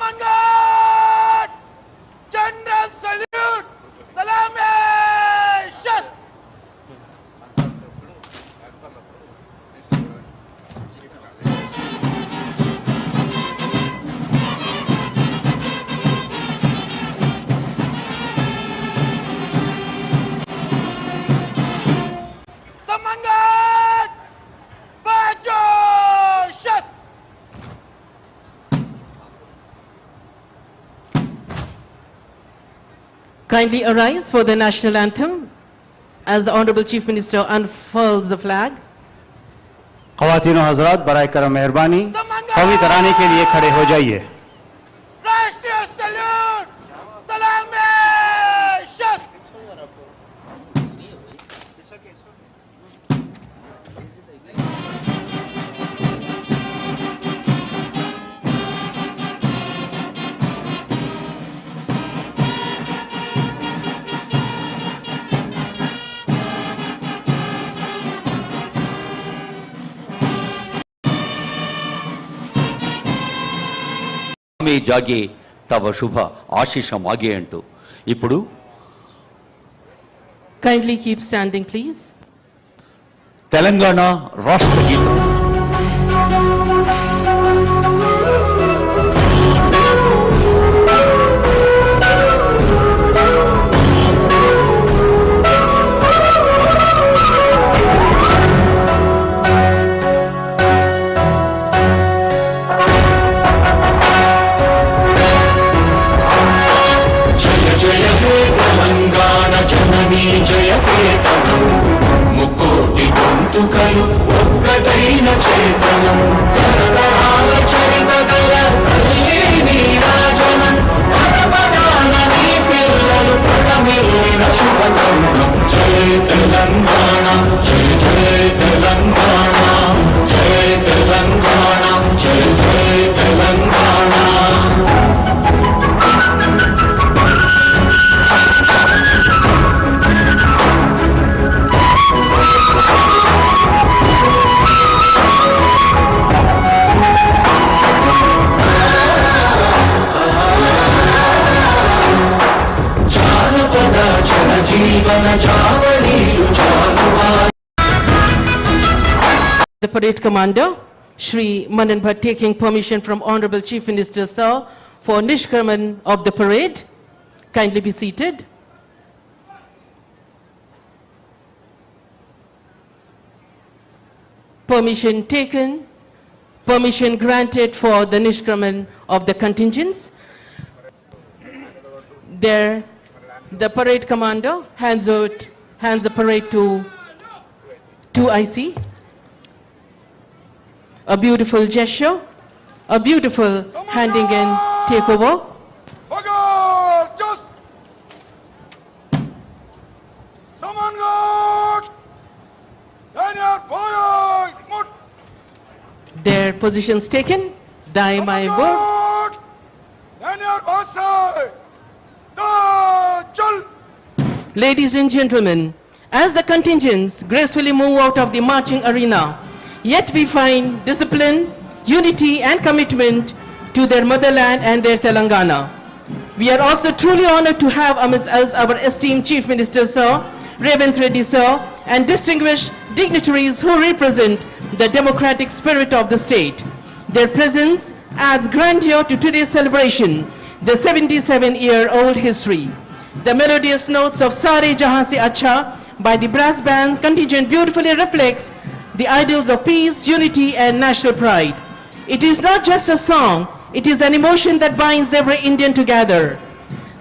Samangat! General salute! Salame! Shast! Samangat! Bajo! Shast! Kindly arise for the national anthem as the Honorable Chief Minister unfurls the flag. ख़वातीन और हजरात बराए करम मेहरबानी कौमी तराने के लिए खड़े हो जाइए। राष्ट्रीय सल्यूट! सलामे! शस्त! మే జాగే తవ శుభ ఆశీష మాగే అంటూ ఇప్పుడు Kindly keep standing, please. Telangana రాష్ట్ర గీతం The parade commander, Shri Manan Bhatt, taking permission from Honorable Chief Minister Sir for Nishkraman of the parade. Kindly be seated. Permission taken, permission granted for the Nishkraman of the contingents. There, the parade commander hands the parade to 2IC. A beautiful gesture, a beautiful handing in takeover. Bagar! Just! Samangat! Daniel Boyd! Mut! Their positions taken. Daimai Bor. Samangat! Daniel Basai! Da Chal! Ladies and gentlemen, as the contingents gracefully move out of the marching arena, yet we find discipline, unity and commitment to their motherland and their Telangana. We are also truly honored to have amidst us our esteemed Chief Minister Sir, Revanth Reddy Sir, and distinguished dignitaries who represent the democratic spirit of the state. Their presence adds grandeur to today's celebration, the 77-year-old history. The melodious notes of Sare Jahan Se Acha by the brass band contingent beautifully reflects the ideals of peace, unity and national pride. It is not just a song, it is an emotion that binds every Indian together.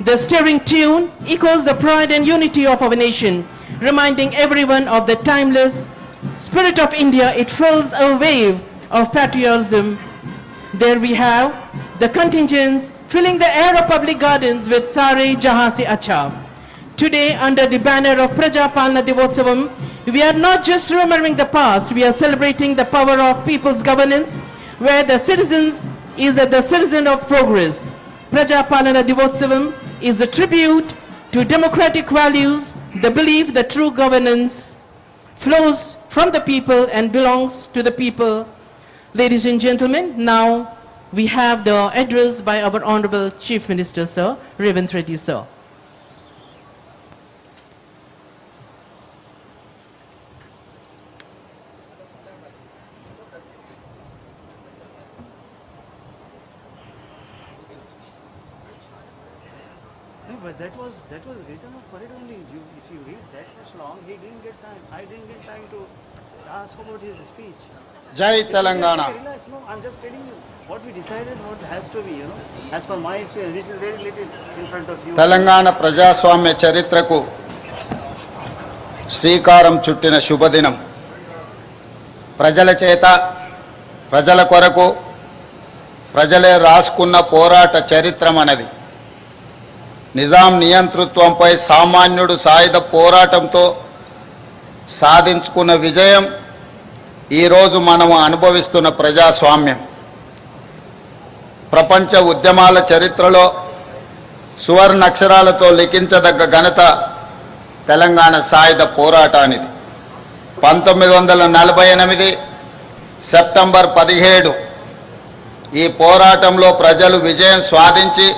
The stirring tune echoes the pride and unity of our nation, reminding everyone of the timeless spirit of India. It fills a wave of patriotism. There we have the contingents filling the air of public gardens with Sare Jahan Se Acha. Today, under the banner of Praja Palana Divotsavam, we are not just remembering the past, we are celebrating the power of people's governance, where the citizens is the citizen of progress. Praja Palana Divotsavam is a tribute to democratic values, the belief that true governance flows from the people and belongs to the people. Ladies and gentlemen, now we have the address by our Honorable Chief Minister, Sir, Revanth Reddy, sir. No, but that was written for it only. If you read that much long, he didn't get time. I didn't get time to ask about his speech. జై Telangana. Relax, no, I'm just telling you what we decided, what has to be, as per my experience, which is very little in front of you. Telangana ప్రజాస్వామ్య చరిత్రకు శ్రీకారం చుట్టిన శుభదినం. ప్రజల చేత, ప్రజల కొరకు, ప్రజలే రాసుకున్న పోరాట చరిత్రమన్నది. నిజాం నియంతృత్వంపై సామాన్యుడు సాయుధ పోరాటంతో సాధించుకున్న విజయం ఈరోజు మనము అనుభవిస్తున్న ప్రజాస్వామ్యం. ప్రపంచ ఉద్యమాల చరిత్రలో సువర్ణాక్షరాలతో లిఖించదగ్గ ఘనత తెలంగాణ సాయుధ పోరాటానిది. 1948 సెప్టెంబర్ 17 ఈ పోరాటంలో ప్రజలు విజయం సాధించి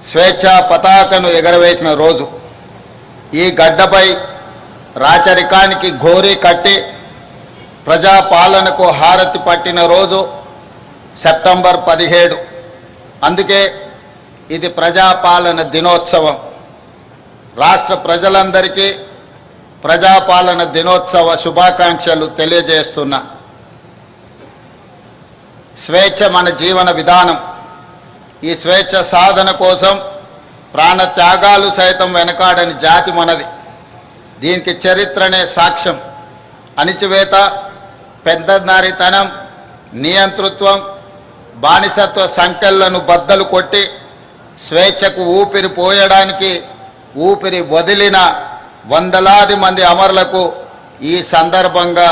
స్వేచ్ఛా పతాకను ఎగరవేసిన రోజు. ఈ గడ్డపై రాచరికానికి ఘోరీ కట్టి ప్రజాపాలనకు హారతి పట్టిన రోజు సెప్టెంబర్ 17. అందుకే ఇది ప్రజాపాలన దినోత్సవం. రాష్ట్ర ప్రజలందరికీ ప్రజాపాలన దినోత్సవ శుభాకాంక్షలు తెలియజేస్తున్నా. స్వేచ్ఛ మన జీవన విధానం. ఈ స్వేచ్ఛ సాధన కోసం ప్రాణ త్యాగాలు సైతం వెనకాడని జాతి మనది. దీనికి చరిత్రనే సాక్ష్యం. అణిచివేత, పెద్దనారితనం, నియంతృత్వం, బానిసత్వ సంకెళ్లను బద్దలు కొట్టి స్వేచ్ఛకు ఊపిరి పోయడానికి ఊపిరి వదిలిన వందలాది మంది అమరులకు ఈ సందర్భంగా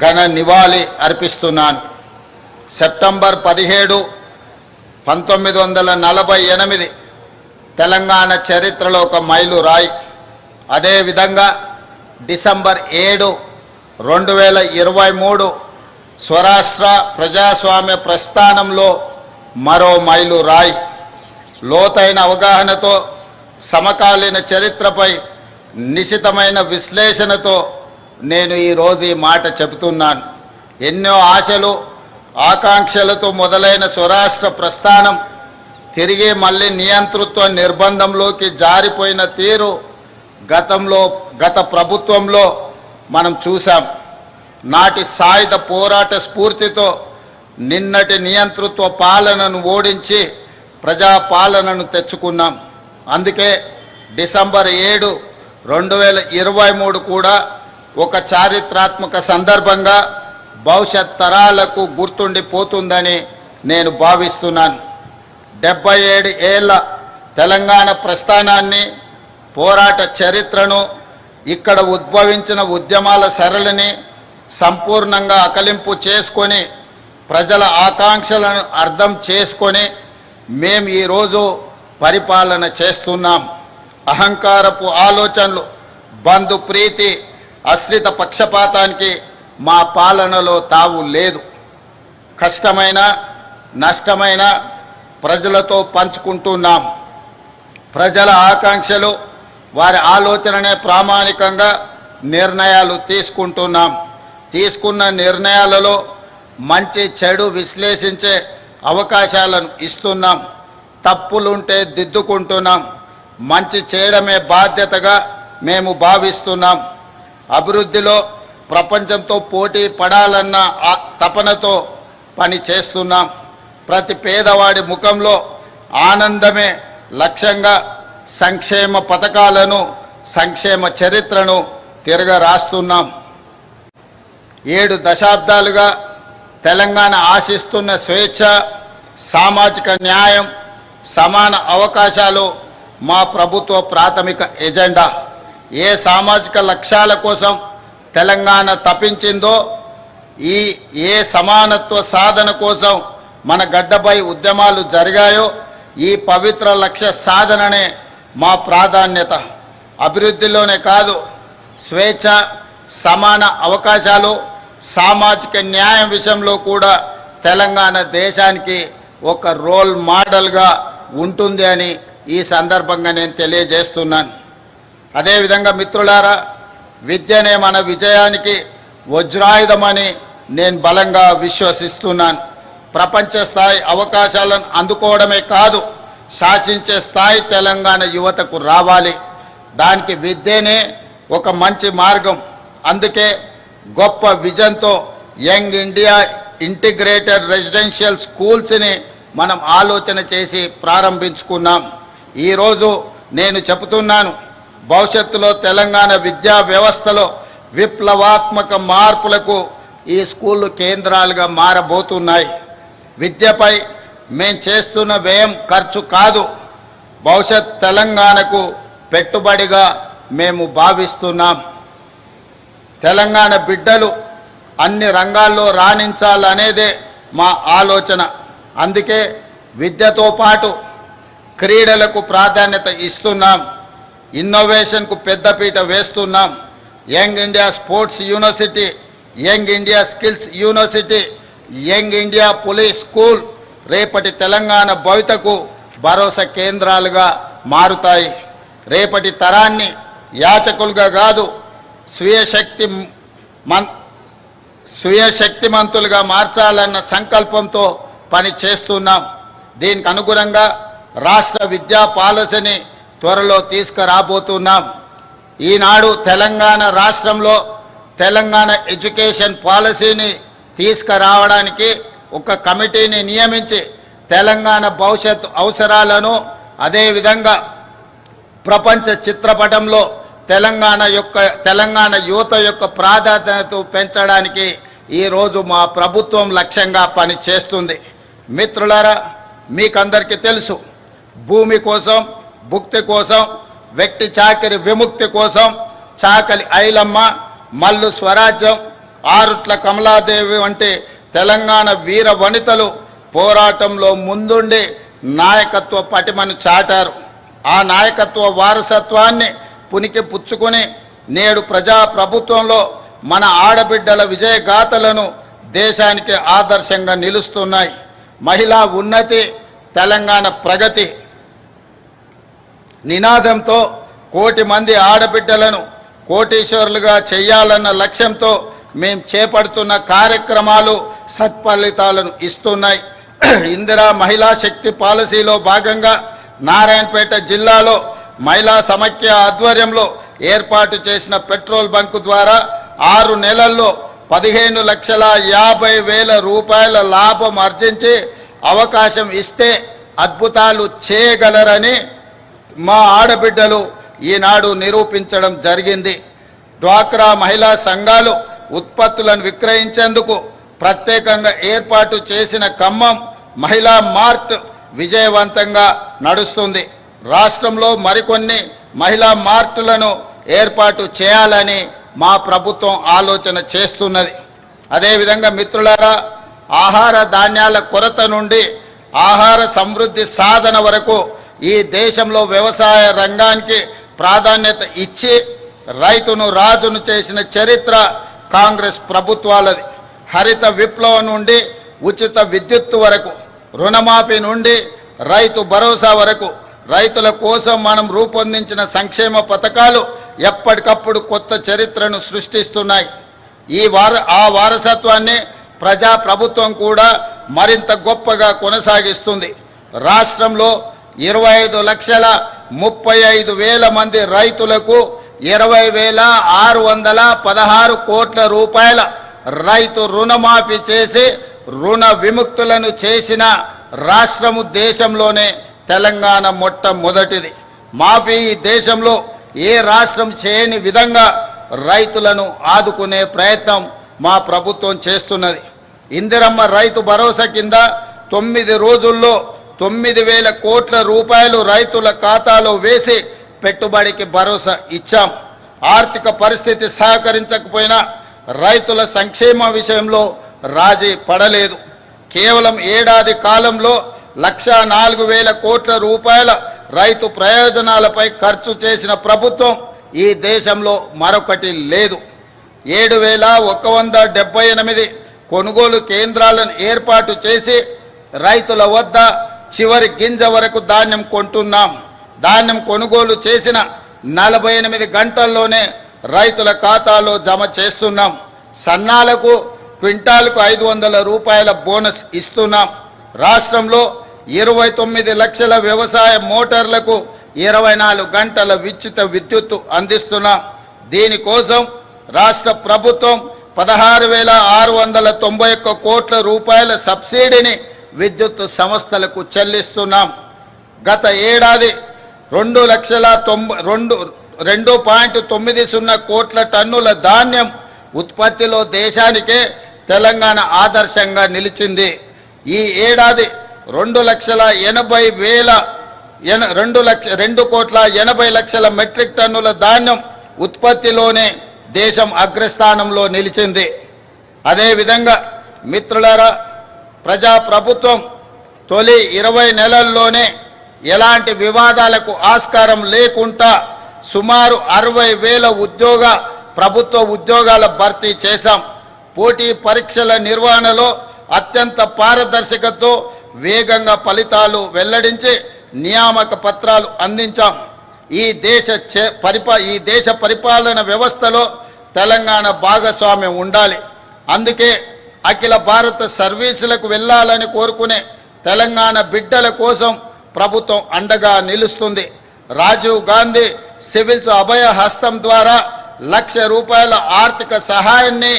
ఘన నివాళి అర్పిస్తున్నాను. సెప్టెంబర్ 17, 1948 తెలంగాణ చరిత్రలో ఒక మైలురాయి. అదేవిధంగా డిసెంబర్ 7, 2023 స్వరాష్ట్ర ప్రజాస్వామ్య ప్రస్థానంలో మరో మైలురాయి. లోతైన అవగాహనతో, సమకాలీన చరిత్రపై నిశితమైన విశ్లేషణతో నేను ఈరోజు ఈ మాట చెబుతున్నాను. ఎన్నో ఆశలు, ఆకాంక్షలతో మొదలైన స్వరాష్ట్ర ప్రస్థానం తిరిగి మళ్ళీ నియంతృత్వ నిర్బంధంలోకి జారిపోయిన తీరు గత ప్రభుత్వంలో మనం చూసాం. నాటి సాయుధ పోరాట స్ఫూర్తితో నిన్నటి నియంతృత్వ పాలనను ఓడించి ప్రజాపాలనను తెచ్చుకున్నాం. అందుకే డిసెంబర్ 7, 2023 కూడా ఒక చారిత్రాత్మక సందర్భంగా భవిష్యత్ తరాలకు గుర్తుండిపోతుందని నేను భావిస్తున్నాను. 77 ఏళ్ల తెలంగాణ ప్రస్థానాన్ని, పోరాట చరిత్రను, ఇక్కడ ఉద్భవించిన ఉద్యమాల సరళిని సంపూర్ణంగా అకలింపు చేసుకొని, ప్రజల ఆకాంక్షలను అర్థం చేసుకొని మేము ఈరోజు పరిపాలన చేస్తున్నాం. అహంకారపు ఆలోచనలు, బంధు ప్రీతి, అశ్రిత పక్షపాతానికి మా పాలనలో తావు లేదు. కష్టమైన, నష్టమైన ప్రజలతో పంచుకుంటున్నాం. ప్రజల ఆకాంక్షలు, వారి ఆలోచననే ప్రామాణికంగా నిర్ణయాలు తీసుకుంటున్నాం. తీసుకున్న నిర్ణయాలలో మంచి చెడు విశ్లేషించే అవకాశాలను ఇస్తున్నాం. తప్పులుంటే దిద్దుకుంటున్నాం. మంచి చేయడమే బాధ్యతగా మేము భావిస్తున్నాం. అభివృద్ధిలో ప్రపంచంతో పోటీ పడాలన్న తపనతో పని చేస్తున్నాం. ప్రతి పేదవాడి ముఖంలో ఆనందమే లక్ష్యంగా సంక్షేమ పథకాలను, సంక్షేమ చరిత్రను తిరగరాస్తున్నాం. 7 దశాబ్దాలుగా తెలంగాణ ఆశిస్తున్న స్వేచ్ఛ, సామాజిక న్యాయం, సమాన అవకాశాలు మా ప్రభుత్వ ప్రాథమిక ఎజెండా. ఏ సామాజిక లక్ష్యాల కోసం తెలంగాణ తపించిందో, ఏ సమానత్వ సాధన కోసం మన గడ్డపై ఉద్యమాలు జరిగాయో, ఈ పవిత్ర లక్ష్య సాధననే మా ప్రాధాన్యత. అభివృద్ధిలోనే కాదు, స్వేచ్ఛ, సమాన అవకాశాలు, సామాజిక న్యాయం విషయంలో కూడా తెలంగాణ దేశానికి ఒక రోల్ మోడల్గా ఉంటుంది అని ఈ సందర్భంగా నేను తెలియజేస్తున్నాను. అదేవిధంగా మిత్రులారా, విద్యనే మన విజయానికి వజ్రాయుధమని నేను బలంగా విశ్వసిస్తున్నాను. ప్రపంచ స్థాయి అవకాశాలను అందుకోవడమే కాదు, శాసించే స్థాయి తెలంగాణ యువతకు రావాలి. దానికి విద్యనే ఒక మంచి మార్గం. అందుకే గొప్ప విజన్తో యంగ్ ఇండియా ఇంటిగ్రేటెడ్ రెసిడెన్షియల్ స్కూల్స్ని మనం ఆలోచన చేసి ప్రారంభించుకున్నాం. ఈరోజు నేను చెబుతున్నాను, భవిష్యత్తులో తెలంగాణ విద్యా వ్యవస్థలో విప్లవాత్మక మార్పులకు ఈ స్కూళ్ళు కేంద్రాలుగా మారబోతున్నాయి. విద్యపై మేం చేస్తున్న వ్యయం ఖర్చు కాదు, భవిష్యత్ తెలంగాణకు పెట్టుబడిగా మేము భావిస్తున్నాం. తెలంగాణ బిడ్డలు అన్ని రంగాల్లో రాణించాలనేదే మా ఆలోచన. అందుకే విద్యతో పాటు క్రీడలకు ప్రాధాన్యత ఇస్తున్నాం, ఇన్నోవేషన్కు పెద్దపీట వేస్తున్నాం. Young India sports university, young India skills university, young India police school రేపటి తెలంగాణ భవితకు భరోసా కేంద్రాలుగా మారుతాయి. రేపటి తరాన్ని యాచకులుగా కాదు, స్వీయ శక్తిమంతులుగా మార్చాలన్న సంకల్పంతో పని చేస్తున్నాం. దీనికి అనుగుణంగా రాష్ట్ర విద్యా పాలసీని త్వరలో తీసుకురాబోతున్నాం. ఈనాడు తెలంగాణ రాష్ట్రంలో తెలంగాణ ఎడ్యుకేషన్ పాలసీని తీసుకురావడానికి ఒక కమిటీని నియమించి తెలంగాణ భవిష్యత్ అవసరాలను, అదేవిధంగా ప్రపంచ చిత్రపటంలో తెలంగాణ యువత యొక్క ప్రాధాన్యతను పెంచడానికి ఈరోజు మా ప్రభుత్వం లక్ష్యంగా పనిచేస్తుంది. మిత్రులారా, మీకందరికీ తెలుసు, భూమి కోసం, భుక్తి కోసం, వ్యక్తి చాకిరి విముక్తి కోసం చాకలి ఐలమ్మ, మల్లు స్వరాజ్యం, ఆరుట్ల కమలాదేవి వంటి తెలంగాణ వీర వనితలు పోరాటంలో ముందుండి నాయకత్వ పటిమను చాటారు. ఆ నాయకత్వ వారసత్వాన్ని పునికి పుచ్చుకొని నేడు ప్రజాప్రభుత్వంలో మన ఆడబిడ్డల విజయగాథలను దేశానికి ఆదర్శంగా నిలుస్తున్నాయి. మహిళా ఉన్నతి, తెలంగాణ ప్రగతి నినాదంతో కోటి మంది ఆడబిడ్డలను కోటీశ్వరులుగా చేయాలన్న లక్ష్యంతో మేము చేపడుతున్న కార్యక్రమాలు సత్ఫలితాలను ఇస్తున్నాయి. ఇందిరా మహిళా శక్తి పాలసీలో భాగంగా నారాయణపేట జిల్లాలో మహిళా సమైక్య ఆధ్వర్యంలో ఏర్పాటు చేసిన పెట్రోల్ బంకు ద్వారా 6 నెలల్లో 15,50,000 రూపాయల లాభం ఆర్జించి అవకాశం ఇస్తే అద్భుతాలు చేయగలరని మా ఆడబిడ్డలు ఈనాడు నిరూపించడం జరిగింది. డ్వాక్రా మహిళా సంఘాలు ఉత్పత్తులను విక్రయించేందుకు ప్రత్యేకంగా ఏర్పాటు చేసిన ఖమ్మం మహిళా మార్ట్ విజయవంతంగా నడుస్తుంది. రాష్ట్రంలో మరికొన్ని మహిళా మార్టులను ఏర్పాటు చేయాలని మా ప్రభుత్వం ఆలోచన చేస్తున్నది. అదేవిధంగా మిత్రులారా, ఆహార ధాన్యాల కొరత నుండి ఆహార సమృద్ధి సాధన వరకు ఈ దేశంలో వ్యవసాయ రంగానికి ప్రాధాన్యత ఇచ్చి రైతును రాజును చేసిన చరిత్ర కాంగ్రెస్ ప్రభుత్వాలది. హరిత విప్లవం నుండి ఉచిత విద్యుత్తు వరకు, రుణమాఫీ నుండి రైతు భరోసా వరకు రైతుల కోసం మనం రూపొందించిన సంక్షేమ పథకాలు ఎప్పటికప్పుడు కొత్త చరిత్రను సృష్టిస్తున్నాయి. ఆ వారసత్వాన్ని ప్రజాప్రభుత్వం కూడా మరింత గొప్పగా కొనసాగిస్తుంది. రాష్ట్రంలో 25,35,000 మంది రైతులకు 20,616 కోట్ల రూపాయల రైతు రుణమాఫీ చేసి రుణ విముక్తులను చేసిన రాష్ట్రము దేశంలోనే తెలంగాణ మొట్టమొదటిది. మాఫీ ఈ దేశంలో ఏ రాష్ట్రం చేయని విధంగా రైతులను ఆదుకునే ప్రయత్నం మా ప్రభుత్వం చేస్తున్నది. ఇందిరమ్మ రైతు భరోసా కింద 9 రోజుల్లో 9,000 కోట్ల రూపాయలు రైతుల ఖాతాలో వేసి పెట్టుబడికి భరోసా ఇచ్చాం. ఆర్థిక పరిస్థితి సహకరించకపోయినా రైతుల సంక్షేమ విషయంలో రాజీ పడలేదు. కేవలం ఏడాది కాలంలో 1,04,000 కోట్ల రూపాయల రైతు ప్రయోజనాలపై ఖర్చు చేసిన ప్రభుత్వం ఈ దేశంలో మరొకటి లేదు. 7,178 కొనుగోలు కేంద్రాలను ఏర్పాటు చేసి రైతుల వద్ద చివరి గింజ వరకు ధాన్యం కొంటున్నాం. ధాన్యం కొనుగోలు చేసిన 48 గంటల్లోనే రైతుల ఖాతాలో జమ చేస్తున్నాం. సన్నాలకు క్వింటాల్కు 500 రూపాయల బోనస్ ఇస్తున్నాం. రాష్ట్రంలో 29 లక్షల వ్యవసాయ మోటార్లకు 24 గంటల ఉచిత విద్యుత్తు అందిస్తున్నాం. దీనికోసం రాష్ట్ర ప్రభుత్వం 16,691 కోట్ల రూపాయల సబ్సిడీని విద్యుత్ సంస్థలకు చెల్లిస్తున్నాం. గత ఏడాది 2,90,2.90 కోట్ల టన్నుల ధాన్యం ఉత్పత్తిలో దేశానికే తెలంగాణ ఆదర్శంగా నిలిచింది. ఈ ఏడాది 2,80,00,000 మెట్రిక్ టన్నుల ధాన్యం ఉత్పత్తిలోనే దేశం అగ్రస్థానంలో నిలిచింది. అదేవిధంగా మిత్రులారా, ప్రజాప్రభుత్వం తొలి 20 నెలల్లోనే ఎలాంటి వివాదాలకు ఆస్కారం లేకుండా సుమారు 60,000 ప్రభుత్వ ఉద్యోగాల భర్తీ చేశాం. పోటీ పరీక్షల నిర్వహణలో అత్యంత పారదర్శకతతో వేగంగా ఫలితాలు వెల్లడించి నియామక పత్రాలు అందించాం. ఈ దేశ పరిపాలన వ్యవస్థలో తెలంగాణ భాగస్వామ్యం ఉండాలి. అందుకే అఖిల భారత సర్వీసులకు వెళ్ళాలని కోరుకునే తెలంగాణ బిడ్డల కోసం ప్రభుత్వం అండగా నిలుస్తుంది. రాజీవ్ గాంధీ సివిల్స్ అభయ హస్తం ద్వారా ₹1,00,000 ఆర్థిక సహాయాన్ని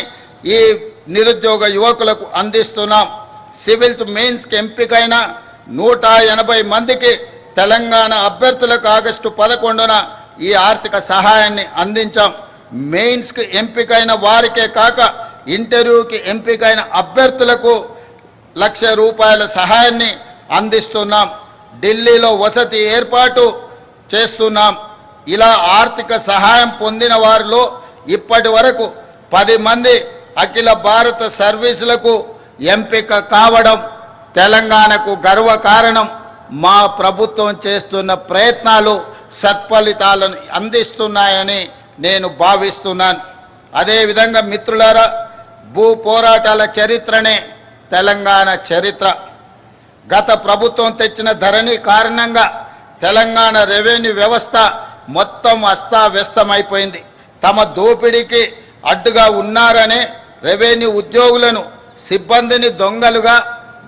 ఈ నిరుద్యోగ యువకులకు అందిస్తున్నాం. సివిల్స్ మెయిన్స్కి ఎంపికైన 180 మందికి తెలంగాణ అభ్యర్థులకు ఆగస్టు 11న ఈ ఆర్థిక సహాయాన్ని అందించాం. మెయిన్స్కి ఎంపికైన వారికే కాక ఇంటర్వ్యూకి ఎంపికైన అభ్యర్థులకు ₹1,00,000 సహాయాన్ని అందిస్తున్నాం. ఢిల్లీలో వసతి ఏర్పాటు చేస్తున్నాం. ఇలా ఆర్థిక సహాయం పొందిన వారిలో ఇప్పటి వరకు 10 మంది అఖిల భారత సర్వీసులకు ఎంపిక కావడం తెలంగాణకు గర్వకారణం. మా ప్రభుత్వం చేస్తున్న ప్రయత్నాలు సత్ఫలితాలను అందిస్తున్నాయని నేను భావిస్తున్నాను. అదేవిధంగా మిత్రులారా, భూ పోరాటాల చరిత్రనే తెలంగాణ చరిత్ర. గత ప్రభుత్వం తెచ్చిన ధరణి కారణంగా తెలంగాణ రెవెన్యూ వ్యవస్థ మొత్తం అస్తావ్యస్తమైపోయింది. తమ దోపిడీకి అడ్డుగా ఉన్నారనే రెవెన్యూ ఉద్యోగులను, సిబ్బందిని దొంగలుగా,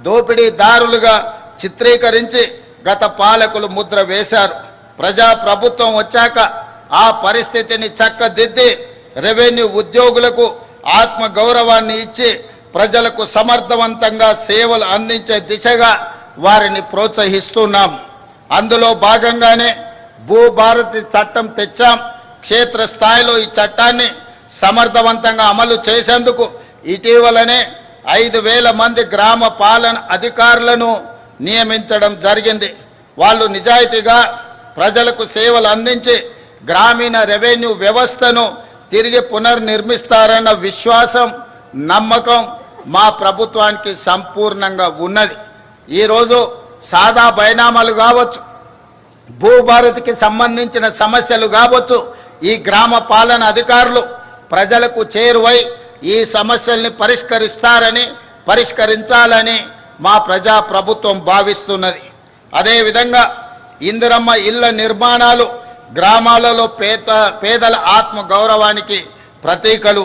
దోపిడీదారులుగా చిత్రీకరించి గత పాలకులు ముద్ర వేశారు. ప్రజా ప్రభుత్వం వచ్చాక ఆ పరిస్థితిని చక్కదిద్ది రెవెన్యూ ఉద్యోగులకు ఆత్మ గౌరవాన్ని ఇచ్చి ప్రజలకు సమర్థవంతంగా సేవలు అందించే దిశగా వారిని ప్రోత్సహిస్తున్నాం. అందులో భాగంగానే భూభారతి చట్టం తెచ్చాం. క్షేత్రస్థాయిలో ఈ చట్టాన్ని సమర్థవంతంగా అమలు చేసేందుకు ఇటీవలనే 5,000 మంది గ్రామ పాలన అధికారులను నియమించడం జరిగింది. వాళ్ళు నిజాయితీగా ప్రజలకు సేవలు అందించి గ్రామీణ రెవెన్యూ వ్యవస్థను తిరిగి పునర్నిర్మిస్తారన్న విశ్వాసం, నమ్మకం మా ప్రభుత్వానికి సంపూర్ణంగా ఉన్నది. ఈరోజు సాదా బైనామాలు కావచ్చు, భూభారతికి సంబంధించిన సమస్యలు కావచ్చు, ఈ గ్రామ పాలన అధికారులు ప్రజలకు చేరువై ఈ సమస్యల్ని పరిష్కరించాలని మా ప్రజా ప్రభుత్వం భావిస్తున్నది. అదేవిధంగా ఇందిరమ్మ ఇళ్ల నిర్మాణాలు గ్రామాలలో పేదల ఆత్మ గౌరవానికి ప్రతీకలు.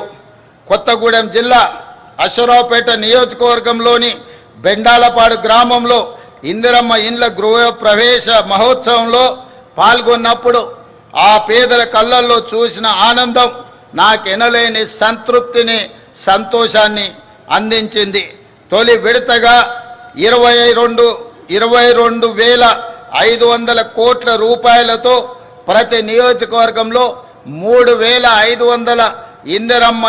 కొత్తగూడెం జిల్లా అశ్వరావుపేట నియోజకవర్గంలోని బెండాలపాడు గ్రామంలో ఇందిరమ్మ ఇండ్ల గృహ ప్రవేశ మహోత్సవంలో పాల్గొన్నప్పుడు ఆ పేదల కళ్ళల్లో చూసిన ఆనందం నాకెనలేని సంతృప్తిని, సంతోషాన్ని అందించింది. తొలి విడతగా 22,500 కోట్ల రూపాయలతో ప్రతి నియోజకవర్గంలో 3,500 ఇందిరమ్మ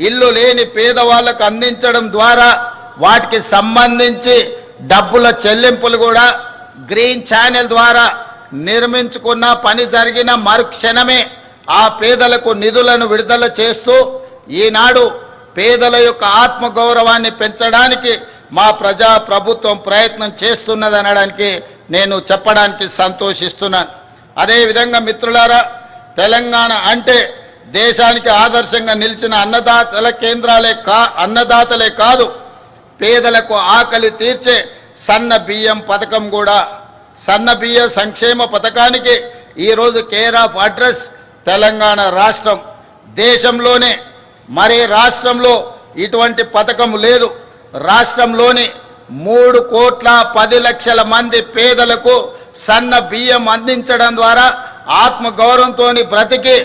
ఇల్లు లేని పేదవాళ్లకు అందించడం ద్వారా వాటికి సంబంధించి డబ్బుల చెల్లింపులు కూడా గ్రీన్ ఛానల్ ద్వారా నిర్మించుకున్న పని జరిగిన మరుక్షణమే ఆ పేదలకు నిధులను విడుదల చేస్తూ ఈనాడు పేదల యొక్క ఆత్మగౌరవాన్ని పెంచడానికి మా ప్రజా ప్రభుత్వం ప్రయత్నం చేస్తున్నదనడానికి నేను చెప్పడానికి సంతోషిస్తున్నాను. అదేవిధంగా మిత్రులారా, తెలంగాణ అంటే దేశానికి ఆదర్శంగా నిలిచిన అన్నదాతలే కాదు, పేదలకు ఆకలి తీర్చే సన్న బియ్యం పథకం కూడా, సన్న బియ్య సంక్షేమ పథకానికి ఈరోజు కేర్ ఆఫ్ అడ్రస్ తెలంగాణ రాష్ట్రం. దేశంలోనే మరే రాష్ట్రంలో ఇటువంటి పథకం లేదు. రాష్ట్రంలోని 3,10,00,000 మంది పేదలకు సన్న బియ్యం అందించడం ద్వారా ఆత్మగౌరవంతో బ్రతికి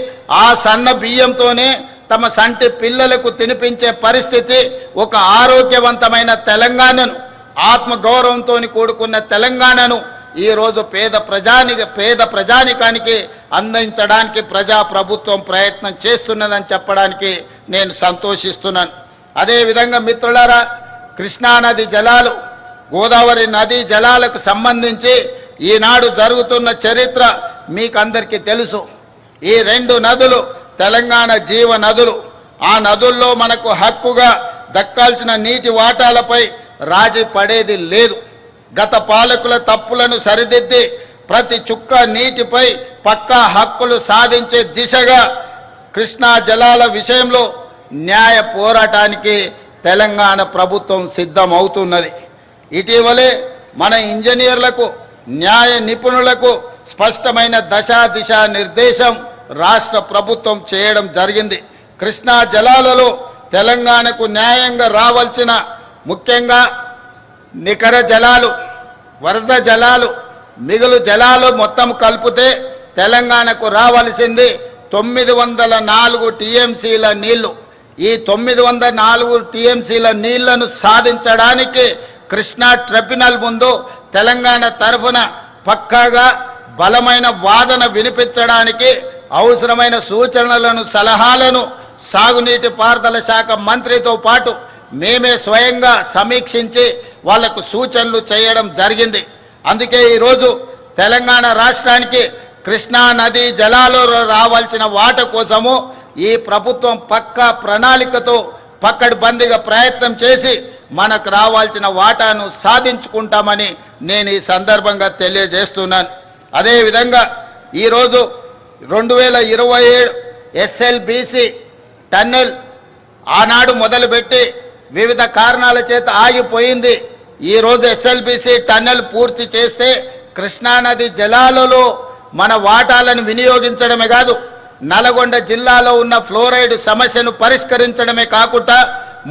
ఆ సన్న బియ్యంతోనే తమ సంటి పిల్లలకు తినిపించే పరిస్థితి, ఒక ఆరోగ్యవంతమైన తెలంగాణను, ఆత్మగౌరవంతో కూడుకున్న తెలంగాణను ఈరోజు పేద ప్రజానికానికి అందించడానికి ప్రజాప్రభుత్వం ప్రయత్నం చేస్తున్నదని చెప్పడానికి నేను సంతోషిస్తున్నాను. అదేవిధంగా మిత్రులారా, కృష్ణానది జలాలు, గోదావరి నదీ జలాలకు సంబంధించి ఈనాడు జరుగుతున్న చరిత్ర మీకందరికీ తెలుసు. ఈ 2 నదులు తెలంగాణ జీవ నదులు. ఆ నదుల్లో మనకు హక్కుగా దక్కాల్సిన నీటి వాటాలపై రాజీ పడేది లేదు. గత పాలకుల తప్పులను సరిదిద్ది ప్రతి చుక్క నీటిపై పక్కా హక్కులు సాధించే దిశగా కృష్ణా జలాల విషయంలో న్యాయ పోరాటానికి తెలంగాణ ప్రభుత్వం సిద్ధమవుతున్నది. ఇటీవలే మన ఇంజనీర్లకు, న్యాయ నిపుణులకు స్పష్టమైన దిశ నిర్దేశం రాష్ట్ర ప్రభుత్వం చేయడం జరిగింది. కృష్ణా జలాలలో తెలంగాణకు న్యాయంగా రావాల్సిన, ముఖ్యంగా నికర జలాలు, వరద జలాలు, మిగులు జలాలు మొత్తం కలిపితే తెలంగాణకు రావాల్సింది 904 టీఎంసీల నీళ్లు. ఈ 904 టీఎంసీల నీళ్లను సాధించడానికి కృష్ణా ట్రిబ్యునల్ ముందు తెలంగాణ తరఫున పక్కాగా బలమైన వాదన వినిపించడానికి అవసరమైన సూచనలను, సలహాలను సాగునీటి పారుదల శాఖ మంత్రితో పాటు మేమే స్వయంగా సమీక్షించి వాళ్లకు సూచనలు చేయడం జరిగింది. అందుకే ఈరోజు తెలంగాణ రాష్ట్రానికి కృష్ణా నదీ జలాలలో రావాల్సిన వాటా కోసము ఈ ప్రభుత్వం పక్కా ప్రణాళికతో పక్కడ్బందీగా ప్రయత్నం చేసి మనకు రావాల్సిన వాటాను సాధించుకుంటామని నేను ఈ సందర్భంగా తెలియజేస్తున్నాను. అదేవిధంగా ఈరోజు 2027 ఎస్ఎల్బీసీ టన్నెల్ ఆనాడు మొదలుపెట్టి వివిధ కారణాల చేత ఆగిపోయింది. ఈరోజు ఎస్ఎల్బీసీ టన్నెల్ పూర్తి చేస్తే కృష్ణానది జలాలలో మన వాటాలను వినియోగించడమే కాదు, నల్గొండ జిల్లాలో ఉన్న ఫ్లోరైడ్ సమస్యను పరిష్కరించడమే కాకుండా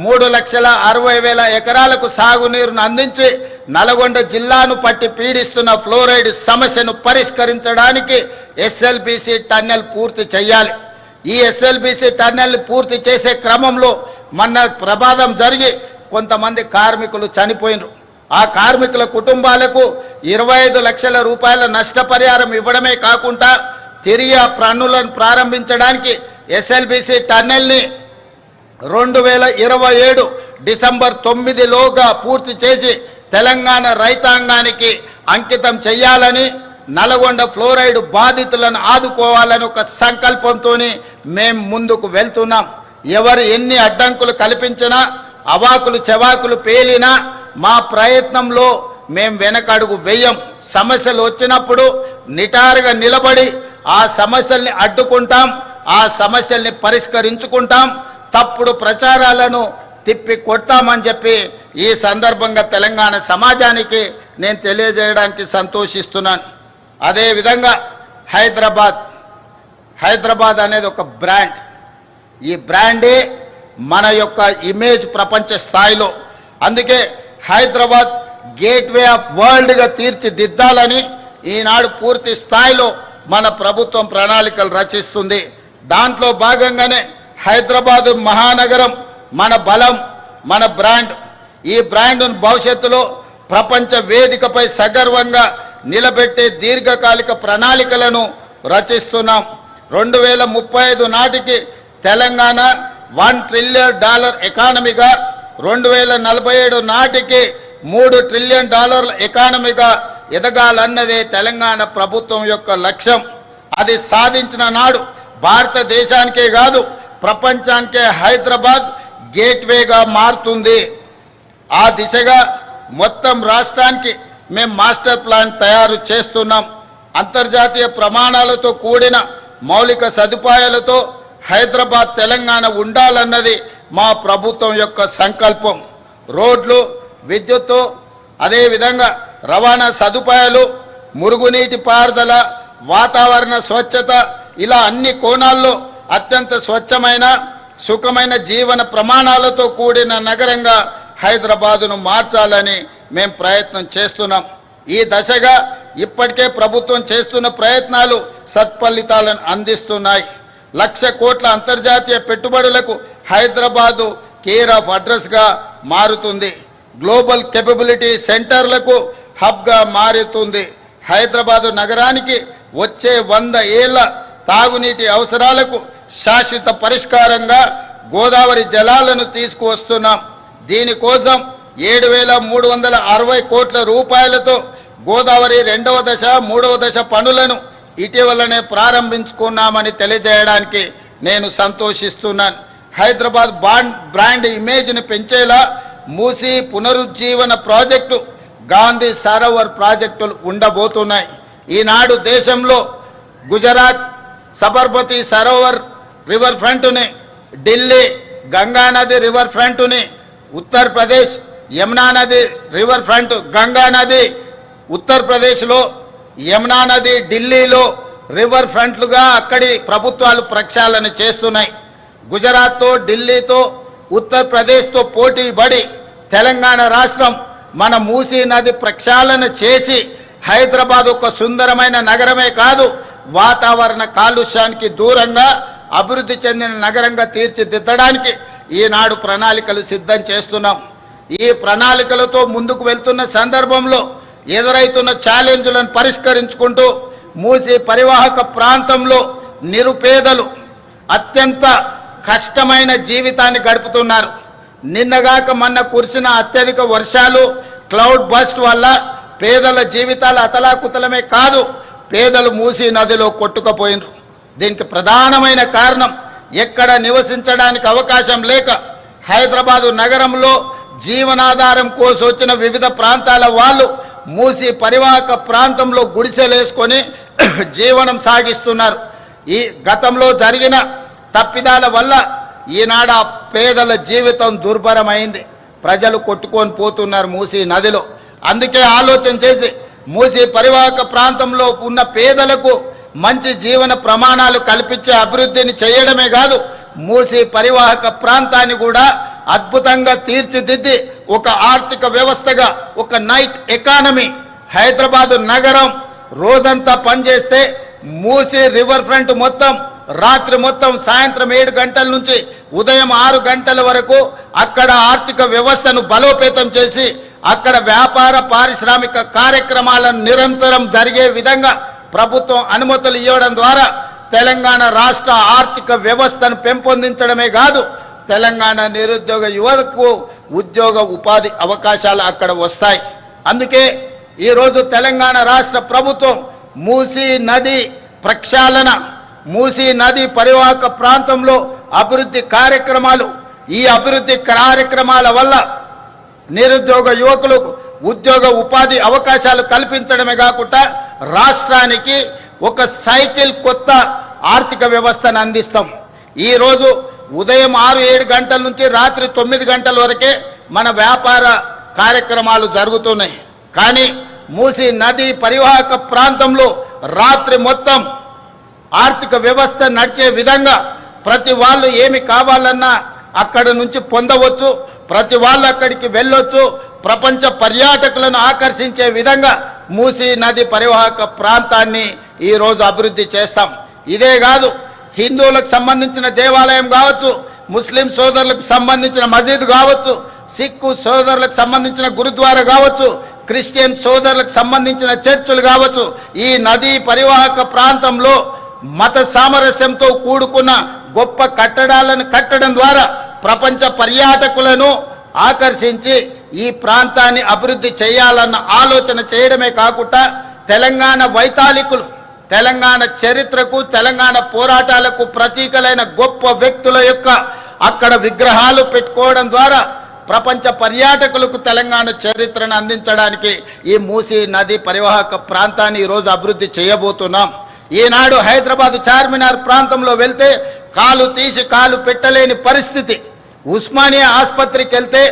3,60,000 ఎకరాలకు సాగునీరును అందించి నల్గొండ జిల్లాను పట్టి పీడిస్తున్న ఫ్లోరైడ్ సమస్యను పరిష్కరించడానికి ఎస్ఎల్బీసీ టన్నెల్ పూర్తి చేయాలి. ఈ ఎస్ఎల్బీసీ టన్నెల్ పూర్తి చేసే క్రమంలో మొన్న ప్రమాదం జరిగి కొంతమంది కార్మికులు చనిపోయినారు. ఆ కార్మికుల కుటుంబాలకు 25 లక్షల రూపాయల నష్టపరిహారం ఇవ్వడమే కాకుండా తిరిగి ఆ పనులను ప్రారంభించడానికి ఎస్ఎల్బీసీ టన్నెల్ని 2027 డిసెంబర్ 9లోగా పూర్తి చేసి తెలంగాణ రైతాంగానికి అంకితం చేయాలని, నల్గొండ ఫ్లోరైడ్ బాధితులను ఆదుకోవాలని ఒక సంకల్పంతో మేము ముందుకు వెళ్తున్నాం. ఎవరు ఎన్ని అడ్డంకులు కల్పించినా, అవాకులు చెవాకులు పేలినా మా ప్రయత్నంలో మేము వెనకడుగు వేయం. సమస్యలు వచ్చినప్పుడు నిటారుగా నిలబడి ఆ సమస్యల్ని అడ్డుకుంటాం, ఆ సమస్యల్ని పరిష్కరించుకుంటాం, తప్పుడు ప్రచారాలను తిప్పి కొడతామని చెప్పి ఈ సందర్భంగా తెలంగాణ సమాజానికి నేను తెలియజేయడానికి సంతోషిస్తున్నాను. అదేవిధంగా హైదరాబాద్ అనేది ఒక బ్రాండ్. ఈ బ్రాండే మన యొక్క ఇమేజ్ ప్రపంచ స్థాయిలో. అందుకే హైదరాబాద్ గేట్వే ఆఫ్ వరల్డ్గా తీర్చిదిద్దాలని ఈనాడు పూర్తి స్థాయిలో మన ప్రభుత్వం ప్రణాళికలు రచిస్తుంది. దాంట్లో భాగంగానే హైదరాబాద్ మహానగరం మన బలం, మన బ్రాండ్. ఈ బ్రాండ్ను భవిష్యత్తులో ప్రపంచ వేదికపై సగర్వంగా నిలబెట్టే దీర్ఘకాలిక ప్రణాళికలను రచిస్తున్నాం. 2035 నాటికి తెలంగాణ $1 ట్రిలియన్ ఎకానమీగా, 2047 నాటికి $3 ట్రిలియన్ ఎకానమీగా ఎదగాలన్నదే తెలంగాణ ప్రభుత్వం యొక్క లక్ష్యం. అది సాధించిన నాడు భారతదేశానికే కాదు ప్రపంచానికే హైదరాబాద్ గేట్వేగా మారుతుంది. ఆ దిశగా మొత్తం రాష్ట్రానికి మేము మాస్టర్ ప్లాన్ తయారు చేస్తున్నాం. అంతర్జాతీయ ప్రమాణాలతో కూడిన మౌలిక సదుపాయాలతో హైదరాబాద్ తెలంగాణ ఉండాలన్నది మా ప్రభుత్వం యొక్క సంకల్పం. రోడ్లు, విద్యుత్తు, అదేవిధంగా రవాణా సదుపాయాలు, మురుగునీటి పారుదల, వాతావరణ స్వచ్ఛత, ఇలా అన్ని కోణాల్లో అత్యంత స్వచ్ఛమైన సుఖమైన జీవన ప్రమాణాలతో కూడిన నగరంగా హైదరాబాదును మార్చాలని మేము ప్రయత్నం చేస్తున్నాం. ఈ దశగా ఇప్పటికే ప్రభుత్వం చేస్తున్న ప్రయత్నాలు సత్ఫలితాలను అందిస్తున్నాయి. 1,00,000 కోట్ల అంతర్జాతీయ పెట్టుబడులకు హైదరాబాదు కేర్ ఆఫ్ అడ్రస్గా మారుతుంది. గ్లోబల్ కేపబిలిటీ సెంటర్లకు హబ్గా మారుతుంది. హైదరాబాదు నగరానికి వచ్చే 100 ఏళ్ల తాగునీటి అవసరాలకు శాశ్వత పరిష్కారంగా గోదావరి జలాలను తీసుకువస్తున్నాం. దీనికోసం 7,360 కోట్ల రూపాయలతో గోదావరి 2వ దశ 3వ దశ పనులను ఇటీవలనే ప్రారంభించుకున్నామని తెలియజేయడానికి నేను సంతోషిస్తున్నాను. హైదరాబాద్ బ్రాండ్ ఇమేజ్ని పెంచేలా మూసీ పునరుజ్జీవన ప్రాజెక్టు, గాంధీ సరోవర్ ప్రాజెక్టులు ఉండబోతున్నాయి. ఈనాడు దేశంలో గుజరాత్ సబర్మతి సరోవర్ రివర్ ఫ్రంట్ని, ఢిల్లీ గంగానది రివర్ ఫ్రంట్ని, ఉత్తరప్రదేశ్ యమునా నది రివర్ ఫ్రంట్, గంగా నది ఉత్తరప్రదేశ్లో, యమునా నది ఢిల్లీలో రివర్ ఫ్రంట్లుగా అక్కడి ప్రభుత్వాలు ప్రక్షాళన చేస్తున్నాయి. గుజరాత్తో, ఢిల్లీతో, ఉత్తరప్రదేశ్తో పోటీ పడి తెలంగాణ రాష్ట్రం మన మూసీ నది ప్రక్షాళన చేసి హైదరాబాద్ ఒక సుందరమైన నగరమే కాదు, వాతావరణ కాలుష్యానికి దూరంగా అభివృద్ధి చెందిన నగరంగా తీర్చిదిద్దడానికి ఈనాడు ప్రణాళికలు సిద్ధం చేస్తున్నాం. ఈ ప్రణాళికలతో ముందుకు వెళ్తున్న సందర్భంలో ఎదురైతున్న ఛాలెంజ్లను పరిష్కరించుకుంటూ మూసీ పరివాహక ప్రాంతంలో నిరుపేదలు అత్యంత కష్టమైన జీవితాన్ని గడుపుతున్నారు. నిన్నగాక మొన్న కురిసిన అత్యధిక వర్షాలు, క్లౌడ్ బస్ట్ వల్ల పేదల జీవితాలు అతలాకుతలమే కాదు, పేదలు మూసీ నదిలో కొట్టుకుపోయినారు. దీనికి ప్రధానమైన కారణం ఎక్కడ నివసించడానికి అవకాశం లేక హైదరాబాదు నగరంలో జీవనాధారం కోసం వచ్చిన వివిధ ప్రాంతాల వాళ్ళు మూసీ పరివాహక ప్రాంతంలో గుడిసెలేసుకొని జీవనం సాగిస్తున్నారు. ఈ గతంలో జరిగిన తప్పిదాల వల్ల ఈనాడు ఆ పేదల జీవితం దుర్భరమైంది. ప్రజలు కొట్టుకొని పోతున్నారు మూసీ నదిలో. అందుకే ఆలోచన చేసి మూసీ పరివాహక ప్రాంతంలో ఉన్న పేదలకు మంచి జీవన ప్రమాణాలు కల్పించే అభివృద్ధిని చేయడమే కాదు, మూసీ పరివాహక ప్రాంతాన్ని కూడా అద్భుతంగా తీర్చిదిద్ది ఒక ఆర్థిక వ్యవస్థగా, ఒక నైట్ ఎకానమీ, హైదరాబాదు నగరం రోజంతా పనిచేస్తే మూసీ రివర్ ఫ్రంట్ మొత్తం రాత్రి మొత్తం సాయంత్రం 7 గంటల నుంచి ఉదయం 6 గంటల వరకు అక్కడ ఆర్థిక వ్యవస్థను బలోపేతం చేసి అక్కడ వ్యాపార పారిశ్రామిక కార్యక్రమాలను నిరంతరం జరిగే విధంగా ప్రభుత్వం అనుమతులు ఇవ్వడం ద్వారా తెలంగాణ రాష్ట్ర ఆర్థిక వ్యవస్థను పెంపొందించడమే కాదు, తెలంగాణ నిరుద్యోగ యువతకు ఉద్యోగ ఉపాధి అవకాశాలు అక్కడ వస్తాయి. అందుకే ఈరోజు తెలంగాణ రాష్ట్ర ప్రభుత్వం మూసీ నది ప్రక్షాళన, మూసీ నది పరివాహక ప్రాంతంలో అభివృద్ధి కార్యక్రమాలు, ఈ అభివృద్ధి కార్యక్రమాల వల్ల నిరుద్యోగ యువకులకు ఉద్యోగ ఉపాధి అవకాశాలు కల్పించడమే కాకుండా రాష్ట్రానికి ఒక సైకిల్ కొత్త ఆర్థిక వ్యవస్థను అందిస్తాం. ఈరోజు ఉదయం 6-7 గంటల నుంచి రాత్రి 9 గంటల వరకే మన వ్యాపార కార్యక్రమాలు జరుగుతున్నాయి. కానీ మూసీ నది పరివాహక ప్రాంతంలో రాత్రి మొత్తం ఆర్థిక వ్యవస్థ నడిచే విధంగా ప్రతి వాళ్ళు ఏమి కావాలన్నా అక్కడ నుంచి పొందవచ్చు, ప్రతి వాళ్ళు అక్కడికి వెళ్ళొచ్చు. ప్రపంచ పర్యాటకులను ఆకర్షించే విధంగా మూసీ నది పరివాహక ప్రాంతాన్ని ఈరోజు అభివృద్ధి చేస్తాం. ఇదే కాదు, హిందువులకు సంబంధించిన దేవాలయం కావచ్చు, ముస్లిం సోదరులకు సంబంధించిన మసీదు కావచ్చు, సిక్కు సోదరులకు సంబంధించిన గురుద్వారా కావచ్చు, క్రిస్టియన్ సోదరులకు సంబంధించిన చర్చిలు కావచ్చు, ఈ నదీ పరివాహక ప్రాంతంలో మత సామరస్యంతో కూడుకున్న గొప్ప కట్టడాలను కట్టడం ద్వారా ప్రపంచ పర్యాటకులను ఆకర్షించి ఈ ప్రాంతాన్ని అభివృద్ధి చేయాలన్న ఆలోచన చేయడమే కాకుండా తెలంగాణ వైతాళికులు, తెలంగాణ చరిత్రకు, తెలంగాణ పోరాటాలకు ప్రతీకలైన గొప్ప వ్యక్తుల యొక్క అక్కడ విగ్రహాలు పెట్టుకోవడం ద్వారా ప్రపంచ పర్యాటకులకు తెలంగాణ చరిత్రను అందించడానికి ఈ మూసీ నది పరివాహక ప్రాంతాన్ని ఈరోజు అభివృద్ధి చేయబోతున్నాం. ఈనాడు హైదరాబాద్ చార్మినార్ ప్రాంతంలో వెళ్తే కాలు తీసి కాలు పెట్టలేని పరిస్థితి. ఉస్మానియా ఆసుపత్రికి వెళ్తే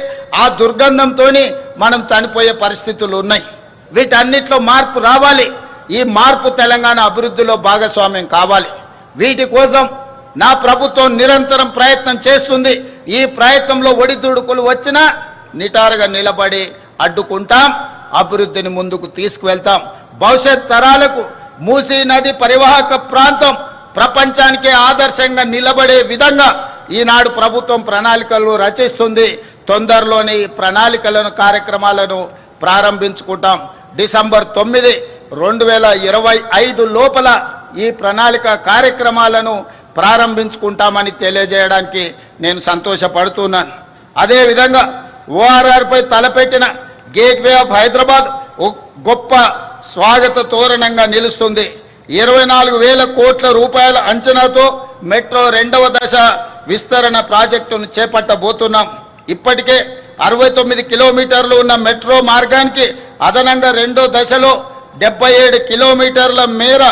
ఆ దుర్గంధంతోని మనం చనిపోయే పరిస్థితులు ఉన్నాయి. వీటన్నిటిలో మార్పు రావాలి. ఈ మార్పు తెలంగాణ అభివృద్ధిలో భాగస్వామ్యం కావాలి. వీటి కోసం నా ప్రభుత్వం నిరంతరం ప్రయత్నం చేస్తుంది. ఈ ప్రయత్నంలో ఒడిదుడుకులు వచ్చినా నిటారుగా నిలబడి అడ్డుకుంటాం, అభివృద్ధిని ముందుకు తీసుకువెళ్తాం. భవిష్యత్ తరాలకు మూసీ నది పరివాహక ప్రాంతం ప్రపంచానికే ఆదర్శంగా నిలబడే విధంగా ఈనాడు ప్రభుత్వం ప్రణాళికలు రచిస్తుంది. తొందరలోనే ఈ ప్రణాళికలను కార్యక్రమాలను ప్రారంభించుకుంటాం. డిసెంబర్ 9, 2025 లోపల ఈ ప్రణాళిక కార్యక్రమాలను ప్రారంభించుకుంటామని తెలియజేయడానికి నేను సంతోషపడుతున్నాను. అదేవిధంగా ఓఆర్ఆర్పై తలపెట్టిన గేట్వే ఆఫ్ హైదరాబాద్ గొప్ప స్వాగత తోరణంగా నిలుస్తుంది. 24,000 కోట్ల రూపాయల అంచనాతో మెట్రో 2వ దశ విస్తరణ ప్రాజెక్టును చేపట్టబోతున్నాం. ఇప్పటికే 69 కిలోమీటర్లు ఉన్న మెట్రో మార్గానికి అదనంగా 2వ దశలో 77 కిలోమీటర్ల మేర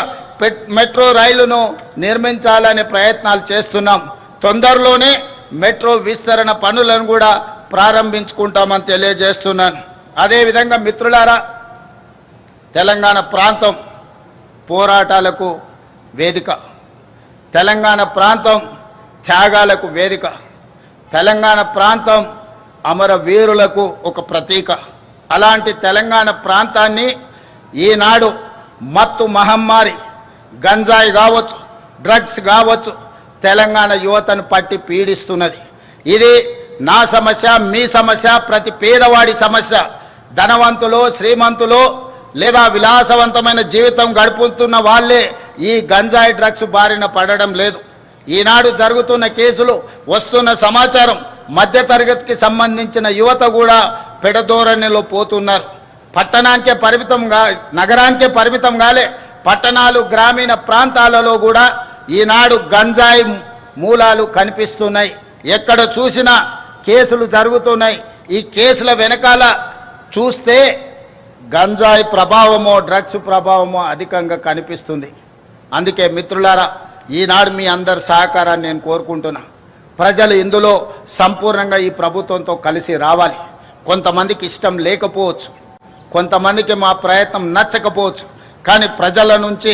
మెట్రో రైలును నిర్మించాలనే ప్రయత్నాలు చేస్తున్నాం. తొందరలోనే మెట్రో విస్తరణ పనులను కూడా ప్రారంభించుకుంటామని తెలియజేస్తున్నాను. అదేవిధంగా మిత్రులారా, తెలంగాణ ప్రాంతం పోరాటాలకు వేదిక, తెలంగాణ ప్రాంతం త్యాగాలకు వేదిక, తెలంగాణ ప్రాంతం అమరవీరులకు ఒక ప్రతీక. అలాంటి తెలంగాణ ప్రాంతాన్ని ఈనాడు మత్తు మహమ్మారి, గంజాయి కావచ్చు, డ్రగ్స్ కావచ్చు, తెలంగాణ యువతను పట్టి పీడిస్తున్నది. ఇది నా సమస్య, మీ సమస్య, ప్రతి పేదవాడి సమస్య. ధనవంతులో, శ్రీమంతులో లేదా విలాసవంతమైన జీవితం గడుపుతున్న వాళ్ళే ఈ గంజాయి డ్రగ్స్ బారిన పడడం లేదు. ఈనాడు జరుగుతున్న కేసులు, వస్తున్న సమాచారం, మధ్యతరగతికి సంబంధించిన యువత కూడా పెడధోరణిలో పోతున్నారు. పట్టణానికే పరిమితంగా, నగరానికే పరిమితం కాలే, పట్టణాలు, గ్రామీణ ప్రాంతాలలో కూడా ఈనాడు గంజాయి మూలాలు కనిపిస్తున్నాయి. ఎక్కడ చూసినా కేసులు జరుగుతున్నాయి. ఈ కేసుల వెనకాల చూస్తే గంజాయి ప్రభావమో, డ్రగ్స్ ప్రభావమో అధికంగా కనిపిస్తుంది. అందుకే మిత్రులారా, ఈనాడు మీ అందరి సహకారాన్ని నేను కోరుకుంటున్నా. ప్రజలు ఇందులో సంపూర్ణంగా ఈ ప్రభుత్వంతో కలిసి రావాలి. కొంతమందికి ఇష్టం లేకపోవచ్చు, కొంతమందికి మా ప్రయత్నం నచ్చకపోవచ్చు, కానీ ప్రజల నుంచి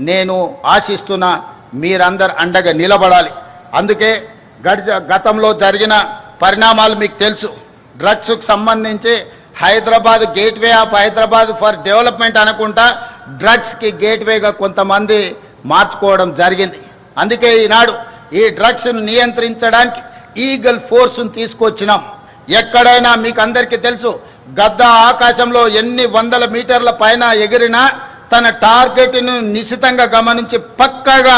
నేను ఆశిస్తున్నా మీరందరు అండగా నిలబడాలి. అందుకే గతంలో జరిగిన పరిణామాలు మీకు తెలుసు. డ్రగ్స్కు సంబంధించి Hyderabad gateway of Hyderabad for development అనుకుంటా డ్రగ్స్కి గేట్వేగా కొంతమంది మార్చుకోవడం జరిగింది. అందుకే ఈనాడు ఈ డ్రగ్స్ను నియంత్రించడానికి ఈగల్ ఫోర్స్ను తీసుకొచ్చినాం. ఎక్కడైనా మీకు అందరికీ తెలుసు, గద్ద ఆకాశంలో ఎన్ని వందల మీటర్ల పైన ఎగిరినా తన టార్గెట్ను నిశితంగా గమనించి పక్కాగా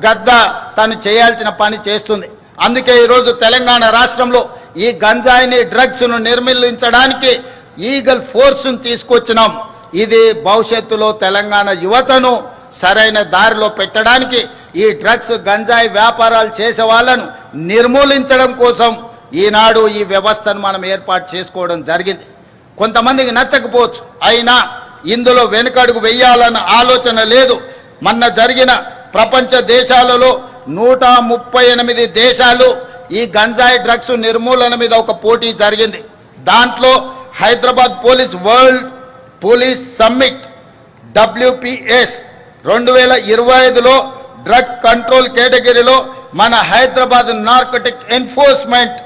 గద్ద తను చేయాల్సిన పని చేస్తుంది. అందుకే ఈరోజు తెలంగాణ రాష్ట్రంలో ఈ గంజాయిని, డ్రగ్స్ను నిర్మూలించడానికి ఈగల్ ఫోర్స్ను తీసుకొచ్చినాం. ఇది భవిష్యత్తులో తెలంగాణ యువతను సరైన దారిలో పెట్టడానికి, ఈ డ్రగ్స్, గంజాయి వ్యాపారాలు చేసే వాళ్ళను నిర్మూలించడం కోసం ఈనాడు ఈ వ్యవస్థను మనం ఏర్పాటు చేసుకోవడం జరిగింది. కొంతమందికి నచ్చకపోవచ్చు, అయినా ఇందులో వెనుకడుగు వెయ్యాలన్న ఆలోచన లేదు. మొన్న జరిగిన ప్రపంచ దేశాలలో 138 దేశాలు ఈ గంజాయి డ్రగ్స్ నిర్మూలన మీద ఒక పోటీ జరిగింది. దాంట్లో Hyderabad police world police summit WPS 2025లో డ్రగ్ కంట్రోల్ కేటగిరీలో మన హైదరాబాద్ నార్కోటిక్ ఎన్ఫోర్స్మెంట్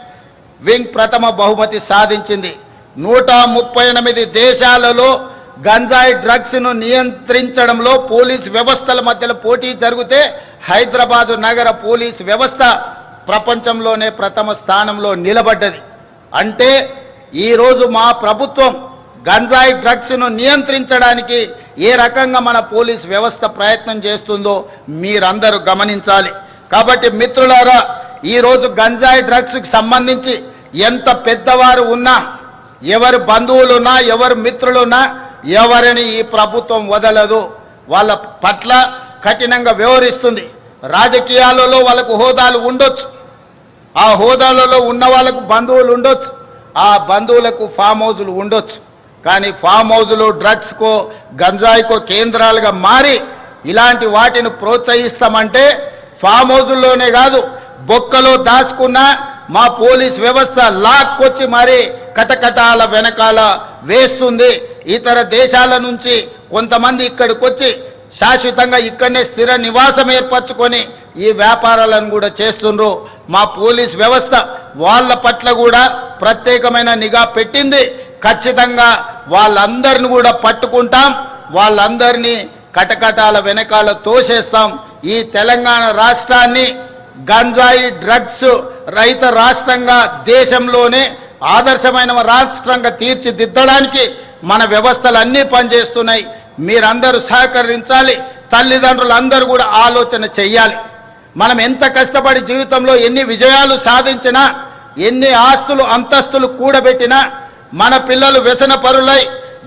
వింగ్ ప్రథమ బహుమతి సాధించింది. 138 దేశాలలో గంజాయి డ్రగ్స్ ను నియంత్రించడంలో పోలీస్ వ్యవస్థల మధ్యలో పోటీ జరిగితే హైదరాబాద్ నగర పోలీస్ వ్యవస్థ ప్రపంచంలోనే ప్రథమ స్థానంలో నిలబడ్డది. అంటే ఈరోజు మా ప్రభుత్వం గంజాయి డ్రగ్స్ ను నియంత్రించడానికి ఏ రకంగా మన పోలీస్ వ్యవస్థ ప్రయత్నం చేస్తుందో మీరందరూ గమనించాలి. కాబట్టి మిత్రులారా, ఈరోజు గంజాయి డ్రగ్స్ కి సంబంధించి ఎంత పెద్దవారు ఉన్నా, ఎవరి బంధువులున్నా, ఎవరి మిత్రులున్నా, ఎవరిని ఈ ప్రభుత్వం వదలదు. వాళ్ళ పట్ల కఠినంగా వ్యవహరిస్తుంది. రాజకీయాలలో వాళ్ళకు హోదాలు ఉండొచ్చు, ఆ హోదాలలో ఉన్న వాళ్ళకు బంధువులు ఉండొచ్చు, ఆ బంధువులకు ఫామ్ హౌజులు ఉండొచ్చు. కానీ ఫామ్ హౌజులు డ్రగ్స్కో, గంజాయికో కేంద్రాలుగా మారి ఇలాంటి వాటిని ప్రోత్సహిస్తామంటే ఫామ్ హౌజుల్లోనే కాదు బొక్కలో దాచుకున్న మా పోలీస్ వ్యవస్థ లాక్కొచ్చి మరి కటకటాల వెనకాల వేస్తుంది. ఇతర దేశాల నుంచి కొంతమంది ఇక్కడికి వచ్చి శాశ్వతంగా ఇక్కడనే స్థిర నివాసం ఏర్పరచుకొని ఈ వ్యాపారాలను కూడా చేస్తుండ్రు. మా పోలీస్ వ్యవస్థ వాళ్ళ పట్ల కూడా ప్రత్యేకమైన నిఘా పెట్టింది. ఖచ్చితంగా వాళ్ళందరిని కూడా పట్టుకుంటాం, వాళ్ళందరినీ కటకటాల వెనకాల తోసేస్తాం. ఈ తెలంగాణ రాష్ట్రాన్ని గంజాయి డ్రగ్స్ రహిత రాష్ట్రంగా దేశంలోనే ఆదర్శమైన రాష్ట్రంగా తీర్చిదిద్దడానికి మన వ్యవస్థలు అన్నీ పనిచేస్తున్నాయి. మీరందరూ సహకరించాలి. తల్లిదండ్రులందరూ కూడా ఆలోచన చెయ్యాలి. మనం ఎంత కష్టపడి జీవితంలో ఎన్ని విజయాలు సాధించినా, ఎన్ని ఆస్తులు అంతస్తులు కూడబెట్టినా మన పిల్లలు వ్యసన పరులై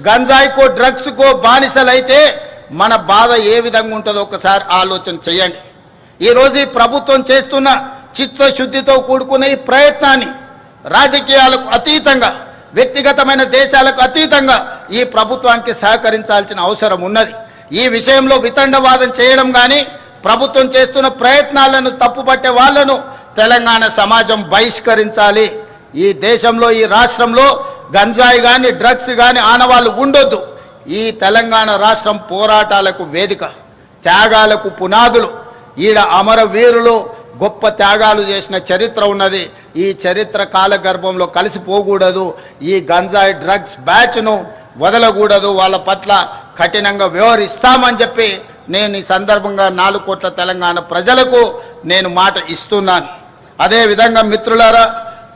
గంజాయికో డ్రగ్స్కో బానిసలైతే మన బాధ ఏ విధంగా ఉంటుందో ఒకసారి ఆలోచన చేయండి. ఈరోజు ఈ ప్రభుత్వం చేస్తున్న చిత్తశుద్ధితో కూడుకున్న ఈ ప్రయత్నాన్ని రాజకీయాలకు అతీతంగా, వ్యక్తిగతమైన దేశాలకు అతీతంగా ఈ ప్రభుత్వానికి సహకరించాల్సిన అవసరం ఉన్నది. ఈ విషయంలో వితండవాదం చేయడం కానీ, ప్రభుత్వం చేస్తున్న ప్రయత్నాలను తప్పుపట్టే వాళ్లను తెలంగాణ సమాజం బహిష్కరించాలి. ఈ దేశంలో, ఈ రాష్ట్రంలో గంజాయి కానీ డ్రగ్స్ కానీ ఆనవాళ్లు ఉండొద్దు. ఈ తెలంగాణ రాష్ట్రం పోరాటాలకు వేదిక, త్యాగాలకు పునాదులు. ఈడ అమరవీరులు గొప్ప త్యాగాలు చేసిన చరిత్ర ఉన్నది. ఈ చరిత్ర కాలగర్భంలో కలిసిపోకూడదు. ఈ గంజాయి డ్రగ్స్ బ్యాచ్ను వదలకూడదు. వాళ్ళ పట్ల కఠినంగా వ్యవహరిస్తామని చెప్పి నేను ఈ సందర్భంగా 4 కోట్ల తెలంగాణ ప్రజలకు నేను మాట ఇస్తున్నాను. అదేవిధంగా మిత్రులారా,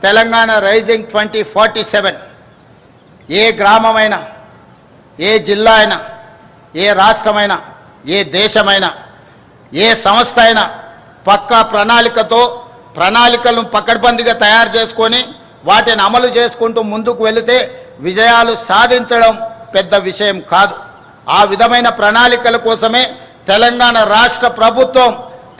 తెలంగాణ రైజింగ్ 2047 ఏ గ్రామమైనా, ఏ జిల్లా అయినా, ఏ రాష్ట్రమైనా, ఏ దేశమైనా, ఏ సంస్థ అయినా పక్కా ప్రణాళికలను పకడ్బందీగా తయారు చేసుకొని వాటిని అమలు చేసుకుంటూ ముందుకు వెళితే విజయాలు సాధించడం పెద్ద విషయం కాదు. ఆ విధమైన ప్రణాళికల కోసమే తెలంగాణ రాష్ట్ర ప్రభుత్వం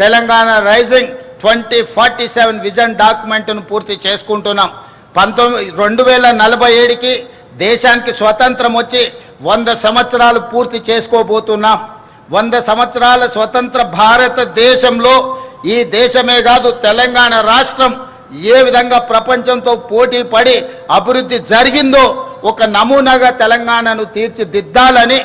తెలంగాణ రైజింగ్ 2047 విజన్ డాక్యుమెంట్ను పూర్తి చేసుకుంటున్నాం. 2047కి దేశానికి స్వతంత్రం వచ్చి 100 సంవత్సరాలు పూర్తి చేసుకోబోతున్నాం. 100 సంవత్సరాల స్వతంత్ర భారతదేశంలో ఈ దేశమే కాదు, తెలంగాణ రాష్ట్రం ఏ విధంగా ప్రపంచంతో పోటీ పడి అభివృద్ధి జరిగిందో ఒక నమూనాగా తెలంగాణను తీర్చిదిద్దాలని,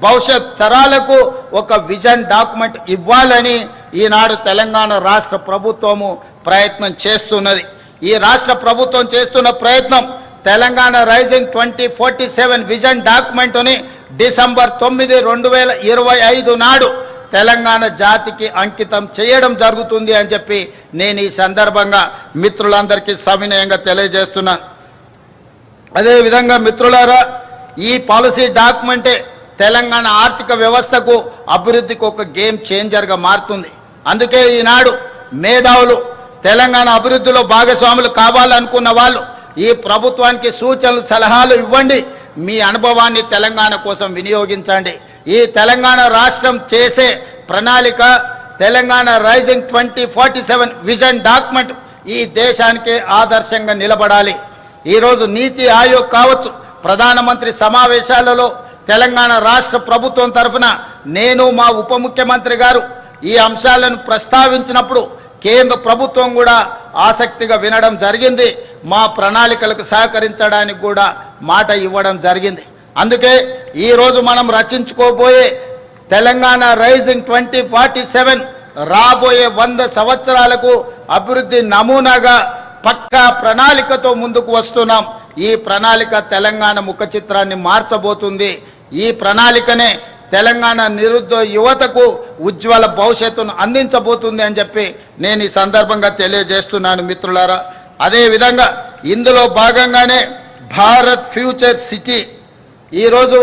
భవిష్యత్ తరాలకు ఒక విజన్ డాక్యుమెంట్ ఇవ్వాలని ఈనాడు తెలంగాణ రాష్ట్ర ప్రభుత్వము ప్రయత్నం చేస్తున్నది. ఈ రాష్ట్ర ప్రభుత్వం చేస్తున్న ప్రయత్నం తెలంగాణ రైజింగ్ 2047 విజన్ డాక్యుమెంట్ని డిసెంబర్ 9, 2025 నాడు తెలంగాణ జాతికి అంకితం చేయడం జరుగుతుంది అని చెప్పి నేను ఈ సందర్భంగా మిత్రులందరికీ సవినయంగా తెలియజేస్తున్నాను. అదేవిధంగా మిత్రులారా, ఈ పాలసీ డాక్యుమెంటే తెలంగాణ ఆర్థిక వ్యవస్థకు, అభివృద్ధికి ఒక గేమ్ చేంజర్గా మారుతుంది. అందుకే ఈనాడు మేధావులు తెలంగాణ అభివృద్ధిలో భాగస్వాములు కావాలనుకున్న వాళ్ళు ఈ ప్రభుత్వానికి సూచనలు, సలహాలు ఇవ్వండి. మీ అనుభవాన్ని తెలంగాణ కోసం వినియోగించండి. ఈ తెలంగాణ రాష్ట్రం చేసే ప్రణాళిక తెలంగాణ రైజింగ్ 2047 విజన్ డాక్యుమెంట్ ఈ దేశానికే ఆదర్శంగా నిలబడాలి. ఈరోజు నీతి ఆయోగ్ కావచ్చు, ప్రధానమంత్రి సమావేశాలలో తెలంగాణ రాష్ట్ర ప్రభుత్వం తరఫున నేను, మా ఉప ముఖ్యమంత్రి గారు ఈ అంశాలను ప్రస్తావించినప్పుడు కేంద్ర ప్రభుత్వం కూడా ఆసక్తిగా వినడం జరిగింది. మా ప్రణాళికలకు సహకరించడానికి కూడా మాట ఇవ్వడం జరిగింది. అందుకే ఈరోజు మనం రచించుకోబోయే తెలంగాణ రైజింగ్ 2047 రాబోయే 100 సంవత్సరాలకు అభివృద్ధి నమూనాగా పక్కా ప్రణాళికతో ముందుకు వస్తున్నాం. ఈ ప్రణాళిక తెలంగాణ ముఖ చిత్రాన్ని మార్చబోతుంది. ఈ ప్రణాళికనే తెలంగాణ నిరుద్యోగ యువతకు ఉజ్వల భవిష్యత్తును అందించబోతుంది అని చెప్పి నేను ఈ సందర్భంగా తెలియజేస్తున్నాను మిత్రులారా. అదేవిధంగా ఇందులో భాగంగానే భారత్ ఫ్యూచర్ సిటీ ఈరోజు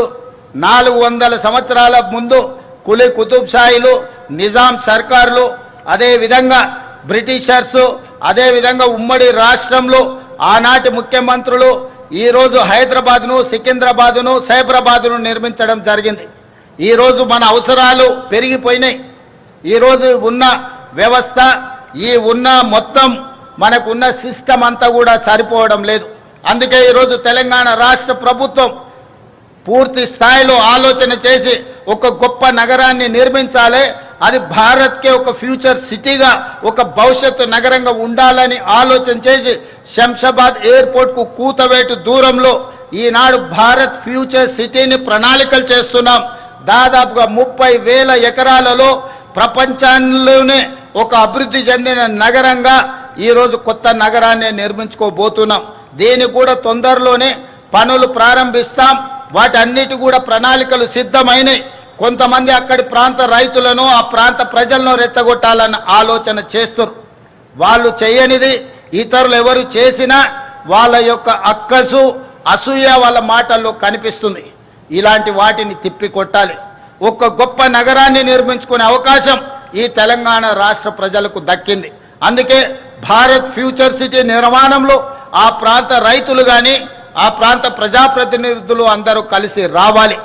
400 సంవత్సరాల ముందు కులీ కుతుబ్ షాహీలు, నిజాం సర్కారులు, అదేవిధంగా బ్రిటిషర్సు, అదేవిధంగా ఉమ్మడి రాష్ట్రంలో ఆనాటి ముఖ్యమంత్రులు ఈరోజు హైదరాబాద్ను, సికింద్రాబాద్ను, సైబరాబాద్ను నిర్మించడం జరిగింది. ఈరోజు మన అవసరాలు పెరిగిపోయినాయి. ఈరోజు ఉన్న వ్యవస్థ, ఈ ఉన్న మొత్తం మనకున్న సిస్టమ్ అంతా కూడా సరిపోవడం లేదు. అందుకే ఈరోజు తెలంగాణ రాష్ట్ర ప్రభుత్వం పూర్తి స్థాయిలో ఆలోచన చేసి ఒక గొప్ప నగరాన్ని నిర్మించాలి. అది భారత్కే ఒక ఫ్యూచర్ సిటీగా, ఒక భవిష్యత్తు నగరంగా ఉండాలని ఆలోచన చేసి శంషాబాద్ ఎయిర్పోర్ట్కు కూతవేటు దూరంలో ఈనాడు భారత్ ఫ్యూచర్ సిటీని ప్రణాళికలు చేస్తున్నాం. దాదాపుగా 30,000 ఎకరాలలో ప్రపంచంలోనే ఒక అభివృద్ధి చెందిన నగరంగా ఈరోజు కొత్త నగరాన్ని నిర్మించుకోబోతున్నాం. దీనికి కూడా తొందరలోనే పనులు ప్రారంభిస్తాం. వాటన్నిటి కూడా ప్రణాళికలు సిద్ధమైనవి. కొంతమంది అక్కడి ప్రాంత రైతులను, ఆ ప్రాంత ప్రజలను రెచ్చగొట్టాలన్న ఆలోచన చేస్తారు. వాళ్ళు చేయనిది ఇతరులు ఎవరు చేసినా వాళ్ళ యొక్క అక్కసు, అసూయ వాళ్ళ మాటల్లో కనిపిస్తుంది. ఇలాంటి వాటిని తిప్పికొట్టాలి. ఒక గొప్ప నగరాన్ని నిర్మించుకునే అవకాశం ఈ తెలంగాణ రాష్ట్ర ప్రజలకు దక్కింది. అందుకే భారత్ ఫ్యూచర్ సిటీ నిర్మాణంలో ఆ ప్రాంత రైతులు కానీ, ఆ ప్రాంత ప్రజాప్రతినిధులు అందరూ కలిసి రావాలి.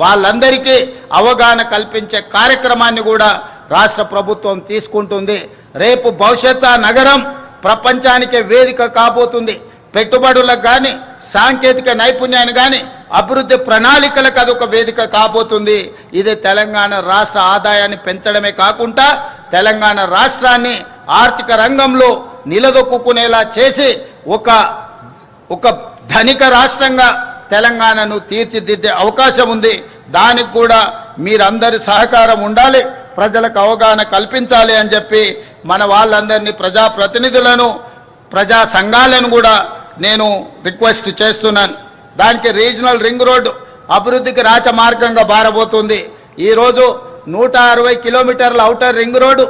వాళ్ళందరికీ అవగాహన కల్పించే కార్యక్రమాన్ని కూడా రాష్ట్ర ప్రభుత్వం తీసుకుంటుంది. రేపు భవిష్యత్ నగరం ప్రపంచానికే వేదిక కాబోతుంది. పెట్టుబడులకు కానీ, సాంకేతిక నైపుణ్యాన్ని కానీ, అభివృద్ధి ప్రణాళికలకు అదొక వేదిక కాబోతుంది. ఇది తెలంగాణ రాష్ట్ర ఆదాయాన్ని పెంచడమే కాకుండా తెలంగాణ రాష్ట్రాన్ని ఆర్థిక రంగంలో నిలదొక్కునేలా చేసి ఒక ధనిక రాష్ట్రంగా తెలంగాణను తీర్చిదిద్దే అవకాశం ఉంది. దానికి కూడా మీరందరి సహకారం ఉండాలి, ప్రజలకు అవగాహన కల్పించాలి అని చెప్పి మన వాళ్ళందరినీ, ప్రజాప్రతినిధులను, ప్రజా సంఘాలను కూడా నేను రిక్వెస్ట్ చేస్తున్నాను. దానికి రీజనల్ రింగ్ రోడ్డు అభివృద్ధికి రాచమార్గంగా మారబోతుంది. ఈరోజు 160 కిలోమీటర్ల ఔటర్ రింగ్ రోడ్డు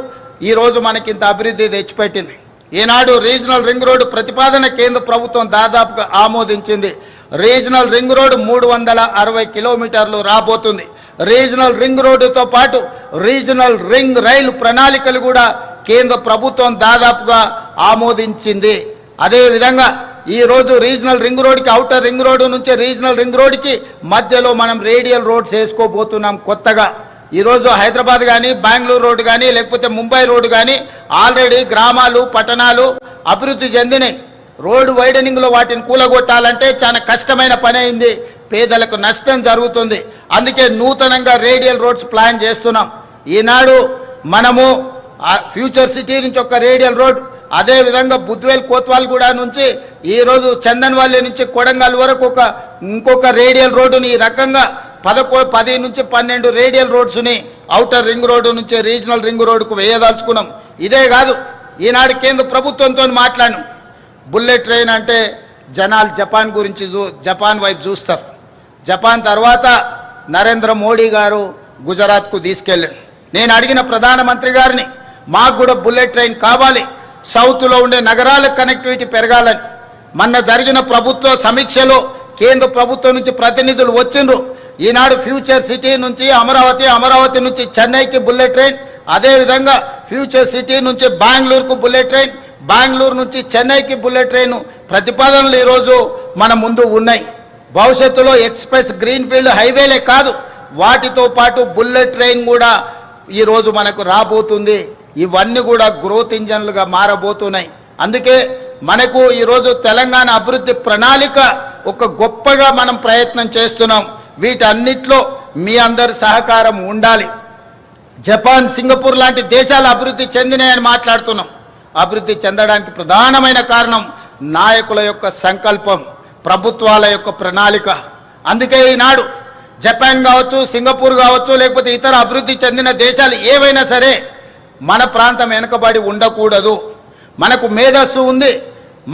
ఈరోజు మనకింత అభివృద్ధి తెచ్చిపెట్టింది. ఈనాడు రీజనల్ రింగ్ రోడ్డు ప్రతిపాదన కేంద్ర ప్రభుత్వం దాదాపుగా ఆమోదించింది. రీజనల్ రింగ్ రోడ్డు 360 కిలోమీటర్లు రాబోతుంది. రీజనల్ రింగ్ రోడ్డుతో పాటు రీజనల్ రింగ్ రైలు ప్రణాళికలు కూడా కేంద్ర ప్రభుత్వం దాదాపుగా ఆమోదించింది. అదేవిధంగా ఈ రోజు రీజనల్ రింగ్ రోడ్డుకి, ఔటర్ రింగ్ రోడ్డు నుంచి రీజనల్ రింగ్ రోడ్డుకి మధ్యలో మనం రేడియల్ రోడ్స్ వేసుకోబోతున్నాం కొత్తగా. ఈరోజు హైదరాబాద్ కానీ, బెంగళూరు రోడ్డు కానీ, లేకపోతే ముంబై రోడ్డు కానీ ఆల్రెడీ గ్రామాలు, పట్టణాలు అభివృద్ధి చెందినాయి. రోడ్డు వైడనింగ్లో వాటిని కూలగొట్టాలంటే చాలా కష్టమైన పని అయింది. పేదలకు నష్టం జరుగుతుంది. అందుకే నూతనంగా రేడియల్ రోడ్స్ ప్లాన్ చేస్తున్నాం. ఈనాడు మనము ఫ్యూచర్ సిటీ నుంచి ఒక రేడియల్ రోడ్, అదేవిధంగా బుద్వేల్ కోత్వాల్గూడ నుంచి ఈరోజు చందన్వాల్లి నుంచి కొడంగల్ వరకు ఇంకొక రేడియల్ రోడ్డుని, ఈ రకంగా 10 నుంచి 12 రేడియల్ రోడ్స్ని ఔటర్ రింగ్ రోడ్డు నుంచి రీజనల్ రింగ్ రోడ్డుకు వేయదలుచుకున్నాం. ఇదే కాదు, ఈనాడు కేంద్ర ప్రభుత్వంతో మాట్లాడినాం. బుల్లెట్ ట్రైన్ అంటే జనాలు జపాన్ గురించి, జపాన్ వైపు చూస్తారు. జపాన్ తర్వాత నరేంద్ర మోడీ గారు గుజరాత్కు తీసుకెళ్ళారు. నేను అడిగిన ప్రధానమంత్రి గారిని, మాకు కూడా బుల్లెట్ ట్రైన్ కావాలి, సౌత్లో ఉండే నగరాలకు కనెక్టివిటీ పెరగాలని. మొన్న జరిగిన ప్రభుత్వ సమీక్షలో కేంద్ర ప్రభుత్వం నుంచి ప్రతినిధులు వచ్చిండ్రు. ఈనాడు ఫ్యూచర్ సిటీ నుంచి అమరావతి, అమరావతి నుంచి చెన్నైకి బుల్లెట్ ట్రైన్, అదేవిధంగా ఫ్యూచర్ సిటీ నుంచి బెంగళూరుకు బుల్లెట్ ట్రైన్, బెంగళూరు నుంచి చెన్నైకి బుల్లెట్ ట్రైన్ ప్రతిపాదనలు ఈరోజు మన ముందు ఉన్నాయి. భవిష్యత్తులో ఎక్స్ప్రెస్ గ్రీన్ఫీల్డ్ హైవేలే కాదు, వాటితో పాటు బుల్లెట్ ట్రైన్ కూడా ఈరోజు మనకు రాబోతుంది. ఇవన్నీ కూడా గ్రోత్ ఇంజన్లుగా మారబోతున్నాయి. అందుకే మనకు ఈరోజు తెలంగాణ అభివృద్ధి ప్రణాళిక ఒక గొప్పగా మనం ప్రయత్నం చేస్తున్నాం. వీటన్నిటిలో మీ అందరి సహకారం ఉండాలి. జపాన్, సింగపూర్ లాంటి దేశాలు అభివృద్ధి చెందినాయని మాట్లాడుతున్నాం. అభివృద్ధి చెందడానికి ప్రధానమైన కారణం నాయకుల యొక్క సంకల్పం, ప్రభుత్వాల యొక్క ప్రణాళిక. అందుకే ఈనాడు జపాన్ కావచ్చు, సింగపూర్ కావచ్చు, లేకపోతే ఇతర అభివృద్ధి చెందిన దేశాలు ఏవైనా సరే మన ప్రాంతం వెనుకబడి ఉండకూడదు. మనకు మేధస్సు ఉంది,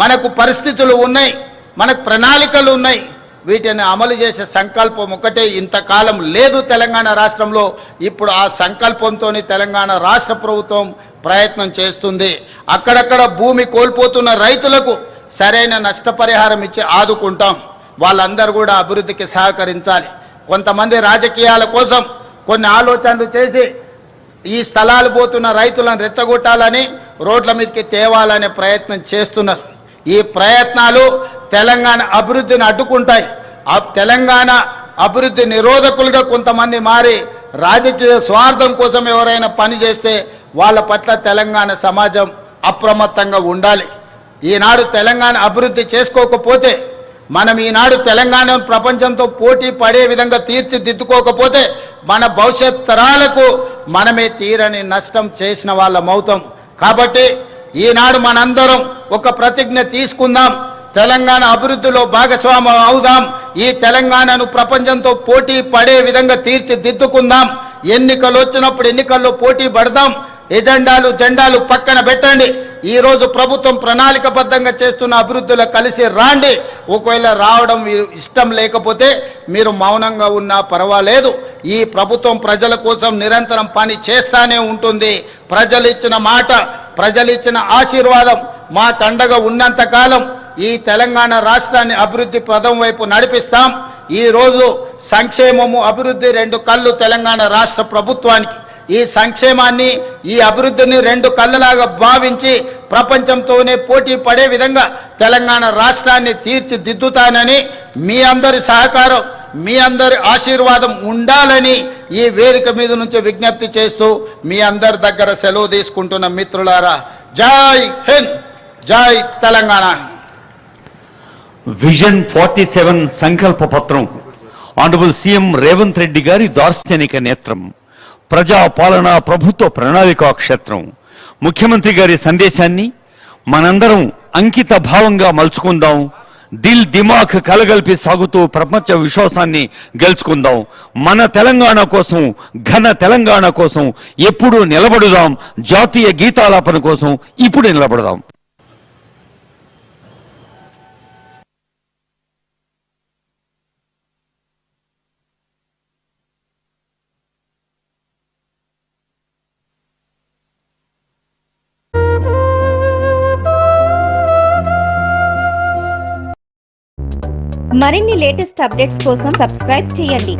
మనకు పరిస్థితులు ఉన్నాయి, మనకు ప్రణాళికలు ఉన్నాయి. వీటిని అమలు చేసే సంకల్పం ఒకటే ఇంతకాలం లేదు తెలంగాణ రాష్ట్రంలో. ఇప్పుడు ఆ సంకల్పంతో తెలంగాణ రాష్ట్ర ప్రభుత్వం ప్రయత్నం చేస్తుంది. అక్కడక్కడ భూమి కోల్పోతున్న రైతులకు సరైన నష్టపరిహారం ఇచ్చి ఆదుకుంటాం. వాళ్ళందరూ కూడా అభివృద్ధికి సహకరించాలి. కొంతమంది రాజకీయాల కోసం కొన్ని ఆలోచనలు చేసి ఈ స్థలాలు పోతున్న రైతులను రెచ్చగొట్టాలని, రోడ్ల మీదకి తేవాలనే ప్రయత్నం చేస్తున్నారు. ఈ ప్రయత్నాలు తెలంగాణ అభివృద్ధిని అడ్డుకుంటాయి. తెలంగాణ అభివృద్ధి నిరోధకులుగా కొంతమంది మారి రాజకీయ స్వార్థం కోసం ఎవరైనా పని చేస్తే వాళ్ళ పట్ల తెలంగాణ సమాజం అప్రమత్తంగా ఉండాలి. ఈనాడు తెలంగాణ అభివృద్ధి చేసుకోకపోతే, మనం ఈనాడు తెలంగాణ ప్రపంచంతో పోటీ పడే విధంగా తీర్చిదిద్దుకోకపోతే మన భవిష్యత్ తరాలకు మనమే తీరని నష్టం చేసిన వాళ్ళమవుతాం. కాబట్టి ఈనాడు మనందరం ఒక ప్రతిజ్ఞ తీసుకుందాం. తెలంగాణ అభివృద్ధిలో భాగస్వామ్యం అవుదాం. ఈ తెలంగాణను ప్రపంచంతో పోటీ పడే విధంగా తీర్చిదిద్దుకుందాం. ఎన్నికలు వచ్చినప్పుడు ఎన్నికల్లో పోటీ పడదాం. జెండాలు పక్కన పెట్టండి. ఈ రోజు ప్రభుత్వం ప్రణాళికబద్ధంగా చేస్తున్న అభివృద్ధిలో కలిసి రాండి. ఒకవేళ రావడం ఇష్టం లేకపోతే మీరు మౌనంగా ఉన్నా పర్వాలేదు. ఈ ప్రభుత్వం ప్రజల కోసం నిరంతరం పని చేస్తానే ఉంటుంది. ప్రజలు ఇచ్చిన మాట, ప్రజలు ఇచ్చిన ఆశీర్వాదం మాకండగా ఉన్నంత కాలం ఈ తెలంగాణ రాష్ట్రాన్ని అభివృద్ధి పదం వైపు నడిపిస్తాం. ఈ రోజు సంక్షేమము అభివృద్ధి రెండు కళ్ళు తెలంగాణ రాష్ట్ర ప్రభుత్వానికి. ఈ సంక్షేమాన్ని ఈ అభివృద్ధిని రెండు కళ్ళలాగా భావించి ప్రపంచంతోనే పోటీ పడే విధంగా తెలంగాణ రాష్ట్రాన్ని తీర్చిదిద్దుతానని మీ అందరి సహకారం, మీ అందరి ఆశీర్వాదం ఉండాలని ఈ వేదిక మీద నుంచి విజ్ఞప్తి చేస్తూ మీ అందరి దగ్గర సెలవు తీసుకుంటున్న మిత్రులారా, జై హింద్, జై తెలంగాణ. విజన్ 47 సంకల్ప పత్రం ఆనరబుల్ సీఎం రేవంత్ రెడ్డి గారి దార్శనిక నేత్రం, ప్రజా పాలన ప్రభుత్వ ప్రణాళికా క్షేత్రం. ముఖ్యమంత్రి గారి సందేశాన్ని మనందరం అంకిత భావంగా మలుచుకుందాం. దిల్ దిమాగ్ కలగలిపి సాగుతూ ప్రపంచ విశ్వాసాన్ని గెలుచుకుందాం. మన తెలంగాణ కోసం, ఘన తెలంగాణ కోసం ఎప్పుడూ నిలబడుదాం. జాతీయ గీతాలాపన కోసం ఇప్పుడు నిలబడదాం. మరిన్ని లేటెస్ట్ అప్డేట్స్ కోసం సబ్స్క్రైబ్ చేయండి.